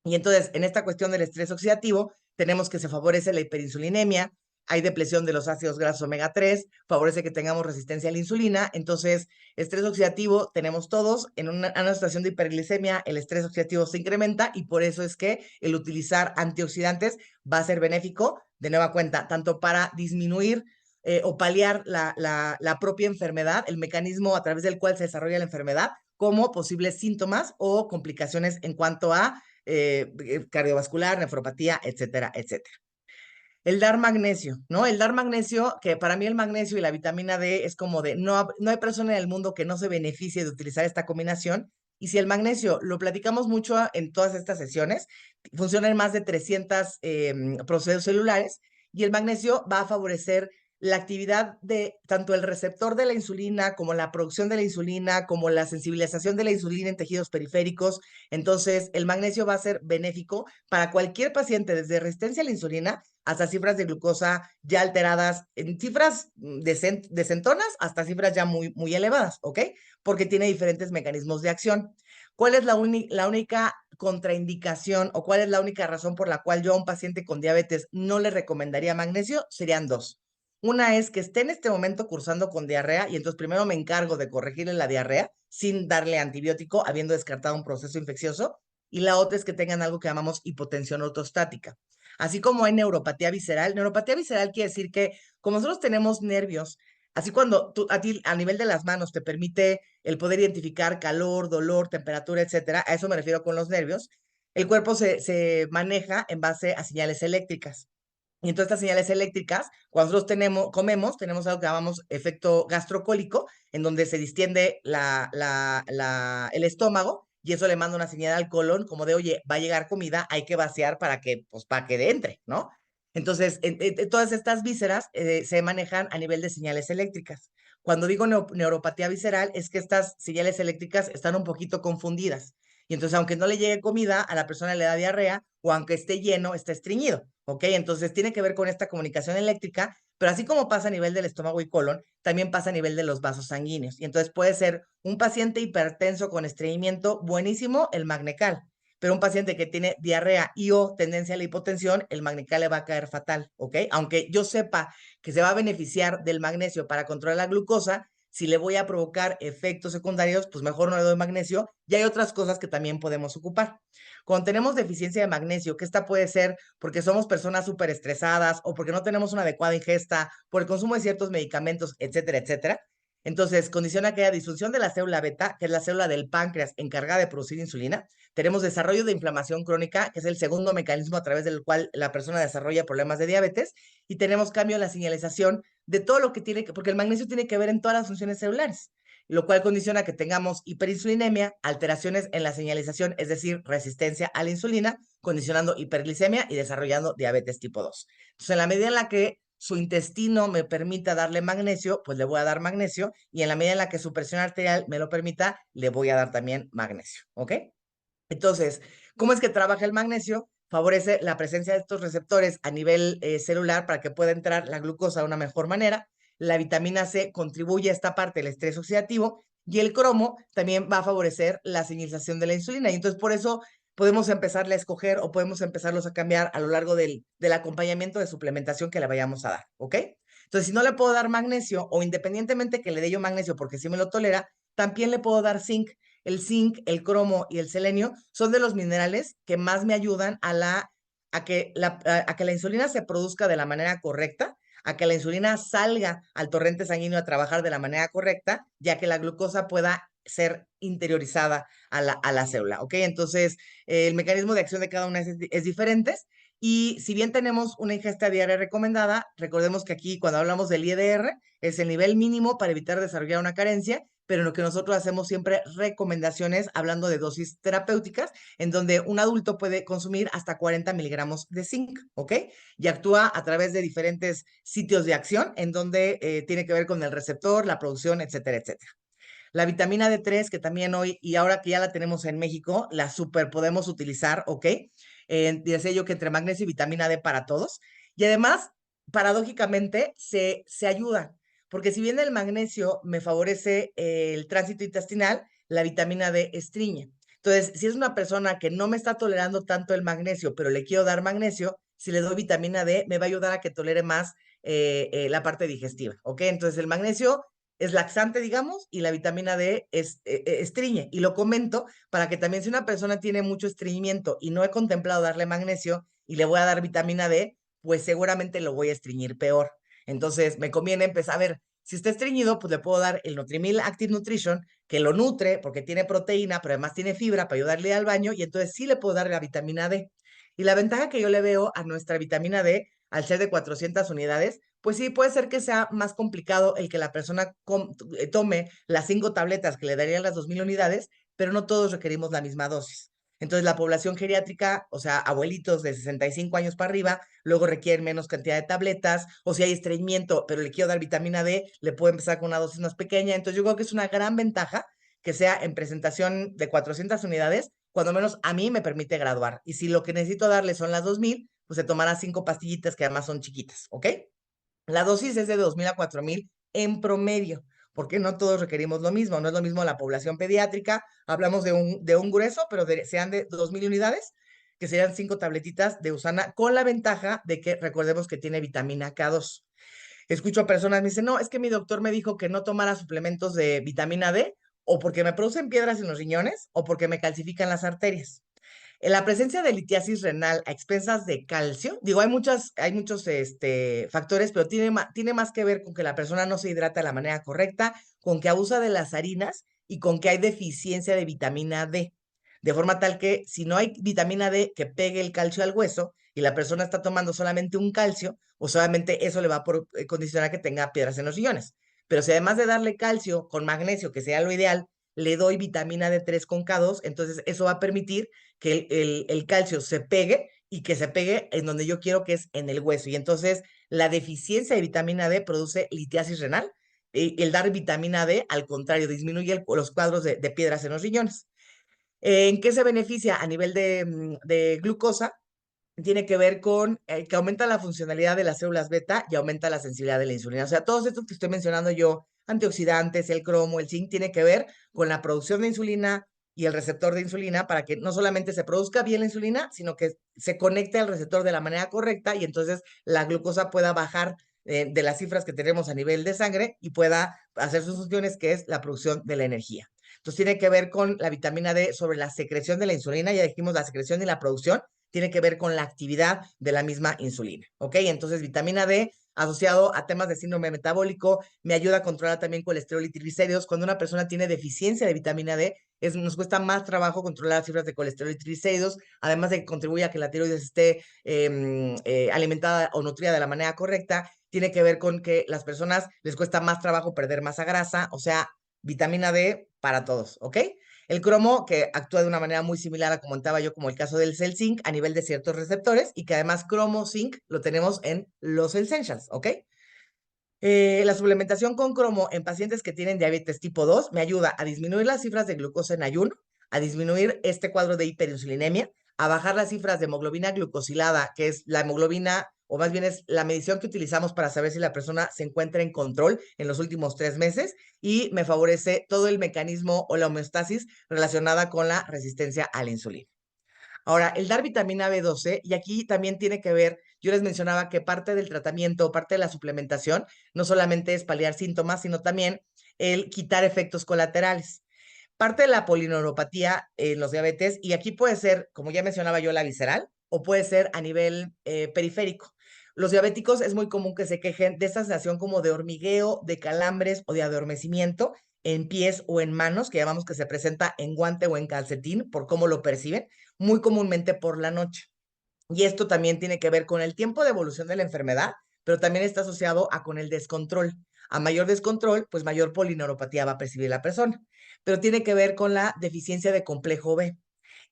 Y entonces, en esta cuestión del estrés oxidativo, tenemos que se favorece la hiperinsulinemia, hay depresión de los ácidos grasos omega 3, favorece que tengamos resistencia a la insulina. Entonces, estrés oxidativo tenemos todos. En una situación de hiperglicemia, el estrés oxidativo se incrementa y por eso es que el utilizar antioxidantes va a ser benéfico, de nueva cuenta, tanto para disminuir o paliar la propia enfermedad, el mecanismo a través del cual se desarrolla la enfermedad, como posibles síntomas o complicaciones en cuanto a cardiovascular, nefropatía, etcétera, etcétera. El dar magnesio, ¿no? El dar magnesio, que para mí el magnesio y la vitamina D es como de, no hay persona en el mundo que no se beneficie de utilizar esta combinación. Y si el magnesio, lo platicamos mucho en todas estas sesiones, funciona en más de 300 procesos celulares, y el magnesio va a favorecer la actividad de tanto el receptor de la insulina como la producción de la insulina, como la sensibilización de la insulina en tejidos periféricos. Entonces, el magnesio va a ser benéfico para cualquier paciente, desde resistencia a la insulina hasta cifras de glucosa ya alteradas, en cifras decentonas hasta cifras ya muy elevadas, ¿ok? Porque tiene diferentes mecanismos de acción. ¿Cuál es la única contraindicación o cuál es la única razón por la cual yo a un paciente con diabetes no le recomendaría magnesio? Serían dos. Una es que esté en este momento cursando con diarrea y entonces primero me encargo de corregirle la diarrea sin darle antibiótico, habiendo descartado un proceso infeccioso. Y la otra es que tengan algo que llamamos hipotensión ortostática. Así como hay neuropatía visceral quiere decir que como nosotros tenemos nervios, así cuando a ti a nivel de las manos te permite el poder identificar calor, dolor, temperatura, etcétera, a eso me refiero con los nervios, el cuerpo se maneja en base a señales eléctricas. Y entonces estas señales eléctricas, cuando nosotros comemos, tenemos algo que llamamos efecto gastrocólico, en donde se distiende el estómago y eso le manda una señal al colon como de, oye, va a llegar comida, hay que vaciar para que entre, ¿no? Entonces, todas estas vísceras se manejan a nivel de señales eléctricas. Cuando digo neuropatía visceral, es que estas señales eléctricas están un poquito confundidas. Y entonces, aunque no le llegue comida, a la persona le da diarrea, o aunque esté lleno, está estreñido, ¿ok? Entonces, tiene que ver con esta comunicación eléctrica, pero así como pasa a nivel del estómago y colon, también pasa a nivel de los vasos sanguíneos. Y entonces puede ser un paciente hipertenso con estreñimiento, buenísimo el Magnecal, pero un paciente que tiene diarrea y o tendencia a la hipotensión, el Magnecal le va a caer fatal, ¿ok? Aunque yo sepa que se va a beneficiar del magnesio para controlar la glucosa, si le voy a provocar efectos secundarios, pues mejor no le doy magnesio. Y hay otras cosas que también podemos ocupar. Cuando tenemos deficiencia de magnesio, que esta puede ser porque somos personas súper estresadas o porque no tenemos una adecuada ingesta, por el consumo de ciertos medicamentos, etcétera, etcétera. Entonces, condiciona que haya disfunción de la célula beta, que es la célula del páncreas encargada de producir insulina. Tenemos desarrollo de inflamación crónica, que es el segundo mecanismo a través del cual la persona desarrolla problemas de diabetes. Y tenemos cambio en la señalización de todo lo que tiene que, porque el magnesio tiene que ver en todas las funciones celulares, lo cual condiciona que tengamos hiperinsulinemia, alteraciones en la señalización, es decir, resistencia a la insulina, condicionando hiperglicemia y desarrollando diabetes tipo 2. Entonces, en la medida en la que su intestino me permita darle magnesio, pues le voy a dar magnesio, y en la medida en la que su presión arterial me lo permita, le voy a dar también magnesio, ¿ok? Entonces, ¿cómo es que trabaja el magnesio? Favorece la presencia de estos receptores a nivel celular para que pueda entrar la glucosa de una mejor manera. La vitamina C contribuye a esta parte del estrés oxidativo y el cromo también va a favorecer la señalización de la insulina. Y entonces por eso podemos empezarle a escoger o podemos empezarlos a cambiar a lo largo del acompañamiento de suplementación que le vayamos a dar, ¿ok? Entonces, si no le puedo dar magnesio o independientemente que le dé yo magnesio porque sí me lo tolera, también le puedo dar zinc. El zinc, el cromo y el selenio son de los minerales que más me ayudan a que la insulina se produzca de la manera correcta, a que la insulina salga al torrente sanguíneo a trabajar de la manera correcta, ya que la glucosa pueda ser interiorizada a la célula, ¿ok? Entonces, el mecanismo de acción de cada una es diferente. Y si bien tenemos una ingesta diaria recomendada, recordemos que aquí cuando hablamos del IEDR es el nivel mínimo para evitar desarrollar una carencia, pero en lo que nosotros hacemos siempre recomendaciones hablando de dosis terapéuticas, en donde un adulto puede consumir hasta 40 miligramos de zinc, ¿ok? Y actúa a través de diferentes sitios de acción, en donde tiene que ver con el receptor, la producción, etcétera, etcétera. La vitamina D3, que también hoy, y ahora que ya la tenemos en México, la super podemos utilizar, ¿ok? Decía yo que entre magnesio y vitamina D para todos. Y además, paradójicamente, se ayudan, porque si bien el magnesio me favorece el tránsito intestinal, la vitamina D estriñe. Entonces, si es una persona que no me está tolerando tanto el magnesio, pero le quiero dar magnesio, si le doy vitamina D, me va a ayudar a que tolere más la parte digestiva, ¿ok? Entonces, el magnesio es laxante, digamos, y la vitamina D estriñe. Y lo comento para que también si una persona tiene mucho estreñimiento y no he contemplado darle magnesio y le voy a dar vitamina D, pues seguramente lo voy a estreñir peor. Entonces me conviene empezar a ver, si está estreñido, pues le puedo dar el Nutrimil Active Nutrition, que lo nutre porque tiene proteína, pero además tiene fibra para ayudarle al baño, y entonces sí le puedo dar la vitamina D. Y la ventaja que yo le veo a nuestra vitamina D, al ser de 400 unidades, pues sí, puede ser que sea más complicado el que la persona tome las 5 tabletas que le darían las 2000 unidades, pero no todos requerimos la misma dosis. Entonces, la población geriátrica, o sea, abuelitos de 65 años para arriba, luego requieren menos cantidad de tabletas, o si hay estreñimiento, pero le quiero dar vitamina D, le puedo empezar con una dosis más pequeña. Entonces, yo creo que es una gran ventaja que sea en presentación de 400 unidades, cuando menos a mí me permite graduar. Y si lo que necesito darle son las 2000, pues se tomará 5 pastillitas que además son chiquitas, ¿ok? La dosis es de 2000 a 4000 en promedio. porque no todos requerimos lo mismo, no es lo mismo la población pediátrica, hablamos de un grueso, pero sean de 2,000 unidades, que serían 5 tabletitas de Usana, con la ventaja de que recordemos que tiene vitamina K2. Escucho a personas, me dicen, no, es que mi doctor me dijo que no tomara suplementos de vitamina D, o porque me producen piedras en los riñones, o porque me calcifican las arterias. En la presencia de litiasis renal a expensas de calcio, digo, hay muchos factores, pero tiene más que ver con que la persona no se hidrata de la manera correcta, con que abusa de las harinas y con que hay deficiencia de vitamina D. De forma tal que si no hay vitamina D que pegue el calcio al hueso y la persona está tomando solamente un calcio, pues solamente eso le va a condicionar que tenga piedras en los riñones. Pero si además de darle calcio con magnesio, que sería lo ideal, le doy vitamina D3 con K2, entonces eso va a permitir que el calcio se pegue y que se pegue en donde yo quiero, que es en el hueso. Y entonces la deficiencia de vitamina D produce litiasis renal. Y el dar vitamina D, al contrario, disminuye los cuadros de piedras en los riñones. ¿En qué se beneficia? A nivel de glucosa, tiene que ver con que aumenta la funcionalidad de las células beta y aumenta la sensibilidad de la insulina. O sea, todos estos que estoy mencionando yo, antioxidantes, el cromo, el zinc, tiene que ver con la producción de insulina y el receptor de insulina para que no solamente se produzca bien la insulina, sino que se conecte al receptor de la manera correcta y entonces la glucosa pueda bajar de las cifras que tenemos a nivel de sangre y pueda hacer sus funciones, que es la producción de la energía. Entonces tiene que ver con la vitamina D sobre la secreción de la insulina, ya dijimos la secreción y la producción, tiene que ver con la actividad de la misma insulina, ¿ok? Entonces, vitamina D asociado a temas de síndrome metabólico, me ayuda a controlar también colesterol y triglicéridos. Cuando una persona tiene deficiencia de vitamina D, nos cuesta más trabajo controlar las cifras de colesterol y triglicéridos, además de que contribuye a que la tiroides esté alimentada o nutrida de la manera correcta. Tiene que ver con que las personas les cuesta más trabajo perder masa grasa, o sea, vitamina D para todos, ¿ok? El cromo, que actúa de una manera muy similar a como comentaba yo, como el caso del Cell Zinc, a nivel de ciertos receptores, y que además cromo zinc lo tenemos en los Essentials, ¿ok? La suplementación con cromo en pacientes que tienen diabetes tipo 2 me ayuda a disminuir las cifras de glucosa en ayuno, a disminuir este cuadro de hiperinsulinemia, a bajar las cifras de hemoglobina glucosilada, que es la hemoglobina, o más bien es la medición que utilizamos para saber si la persona se encuentra en control en los últimos 3 meses, y me favorece todo el mecanismo o la homeostasis relacionada con la resistencia a la insulina. Ahora, el dar vitamina B12, y aquí también tiene que ver, yo les mencionaba que parte del tratamiento, parte de la suplementación, no solamente es paliar síntomas, sino también el quitar efectos colaterales. Parte de la polineuropatía en los diabetes, y aquí puede ser, como ya mencionaba yo, la visceral, o puede ser a nivel periférico. Los diabéticos es muy común que se quejen de esta sensación como de hormigueo, de calambres o de adormecimiento en pies o en manos, que llamamos que se presenta en guante o en calcetín, por cómo lo perciben, muy comúnmente por la noche. Y esto también tiene que ver con el tiempo de evolución de la enfermedad, pero también está asociado a con el descontrol. A mayor descontrol, pues mayor polineuropatía va a percibir la persona. Pero tiene que ver con la deficiencia de complejo B.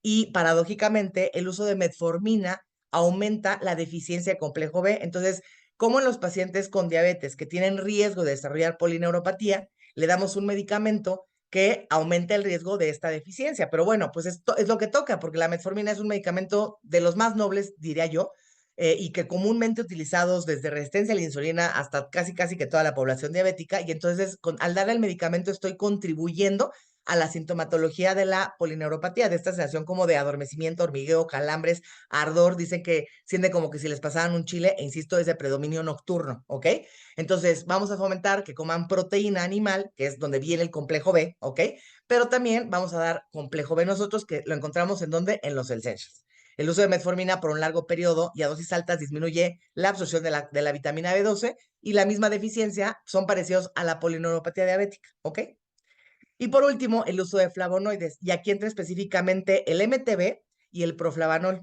Y paradójicamente, el uso de metformina aumenta la deficiencia de complejo B. Entonces, como en los pacientes con diabetes que tienen riesgo de desarrollar polineuropatía, le damos un medicamento que aumenta el riesgo de esta deficiencia. Pero bueno, pues esto es lo que toca, porque la metformina es un medicamento de los más nobles, diría yo, y que comúnmente utilizados desde resistencia a la insulina hasta casi que toda la población diabética. Y entonces, al darle el medicamento, estoy contribuyendo a la sintomatología de la polineuropatía, de esta sensación como de adormecimiento, hormigueo, calambres, ardor. Dicen que siente como que si les pasaran un chile, e insisto, es de predominio nocturno, ¿ok? Entonces, vamos a fomentar que coman proteína animal, que es donde viene el complejo B, ¿ok? Pero también vamos a dar complejo B nosotros, que lo encontramos en donde, en los Essentials. El uso de metformina por un largo periodo y a dosis altas disminuye la absorción de la vitamina B12, y la misma deficiencia son parecidos a la polineuropatía diabética, ¿ok? Y por último, el uso de flavonoides, y aquí entra específicamente el MTB y el proflavanol,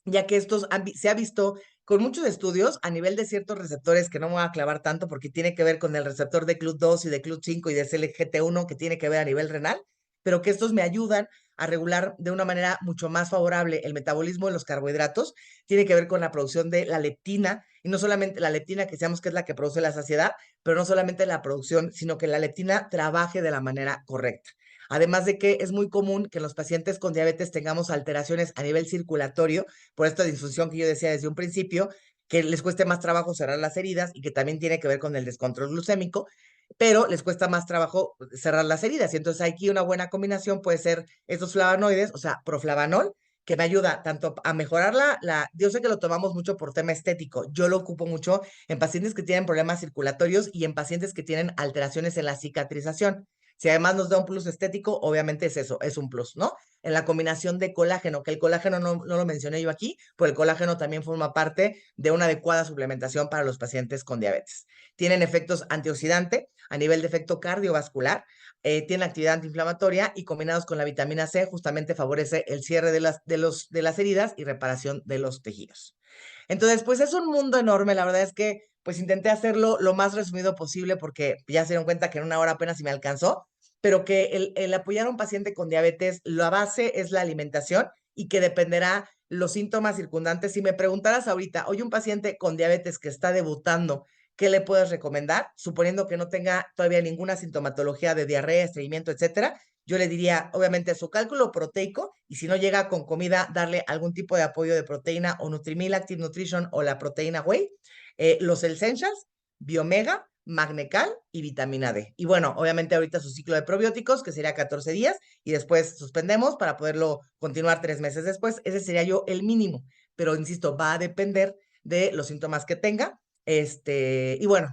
ya que estos se ha visto con muchos estudios a nivel de ciertos receptores, que no me voy a clavar tanto porque tiene que ver con el receptor de CLUT2 y de CLUT5 y de CLGT1, que tiene que ver a nivel renal, pero que estos me ayudan a regular de una manera mucho más favorable el metabolismo de los carbohidratos. Tiene que ver con la producción de la leptina, y no solamente la leptina, que sabemos que es la que produce la saciedad, pero no solamente la producción, sino que la leptina trabaje de la manera correcta. Además de que es muy común que los pacientes con diabetes tengamos alteraciones a nivel circulatorio, por esta disfunción que yo decía desde un principio, que les cueste más trabajo cerrar las heridas y que también tiene que ver con el descontrol glucémico. pero les cuesta más trabajo cerrar las heridas. Y entonces aquí una buena combinación puede ser estos flavonoides, o sea, proflavanol, que me ayuda tanto a mejorar yo sé que lo tomamos mucho por tema estético, yo lo ocupo mucho en pacientes que tienen problemas circulatorios y en pacientes que tienen alteraciones en la cicatrización. Si además nos da un plus estético, obviamente es eso, es un plus, ¿no? En la combinación de colágeno, que el colágeno no lo mencioné yo aquí, pero el colágeno también forma parte de una adecuada suplementación para los pacientes con diabetes. Tienen efectos antioxidante a nivel de efecto cardiovascular, tienen actividad antiinflamatoria y combinados con la vitamina C justamente favorece el cierre de las heridas y reparación de los tejidos. Entonces, pues es un mundo enorme, la verdad es que pues intenté hacerlo lo más resumido posible porque ya se dieron cuenta que en una hora apenas si me alcanzó, pero que el apoyar a un paciente con diabetes, la base es la alimentación y que dependerá los síntomas circundantes. Si me preguntaras ahorita, oye, un paciente con diabetes que está debutando, ¿qué le puedes recomendar? Suponiendo que no tenga todavía ninguna sintomatología de diarrea, estreñimiento, etcétera, yo le diría, obviamente, su cálculo proteico, y si no llega con comida, darle algún tipo de apoyo de proteína o Nutrimil Active Nutrition o la proteína whey, los Essentials, Biomega, Magnecal y vitamina D. Y bueno, obviamente ahorita su ciclo de probióticos, que sería 14 días, y después suspendemos para poderlo continuar 3 meses después. Ese sería yo el mínimo, pero insisto, va a depender de los síntomas que tenga. Y bueno,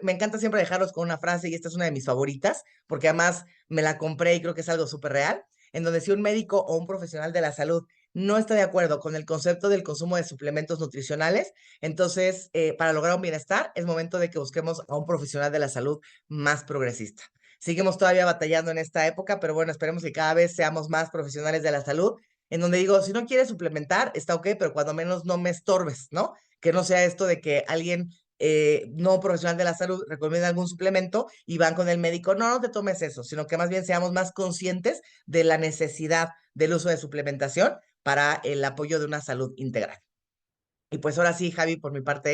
me encanta siempre dejarlos con una frase, y esta es una de mis favoritas, porque además me la compré y creo que es algo súper real, en donde si un médico o un profesional de la salud no está de acuerdo con el concepto del consumo de suplementos nutricionales, entonces para lograr un bienestar es momento de que busquemos a un profesional de la salud más progresista. Seguimos todavía batallando en esta época, pero bueno, esperemos que cada vez seamos más profesionales de la salud, en donde digo, si no quieres suplementar, está ok, pero cuando menos no me estorbes, ¿no? Que no sea esto de que alguien no profesional de la salud recomienda algún suplemento y van con el médico, no, no te tomes eso, sino que más bien seamos más conscientes de la necesidad del uso de suplementación para el apoyo de una salud integral. Y pues ahora sí, Javi, por mi parte,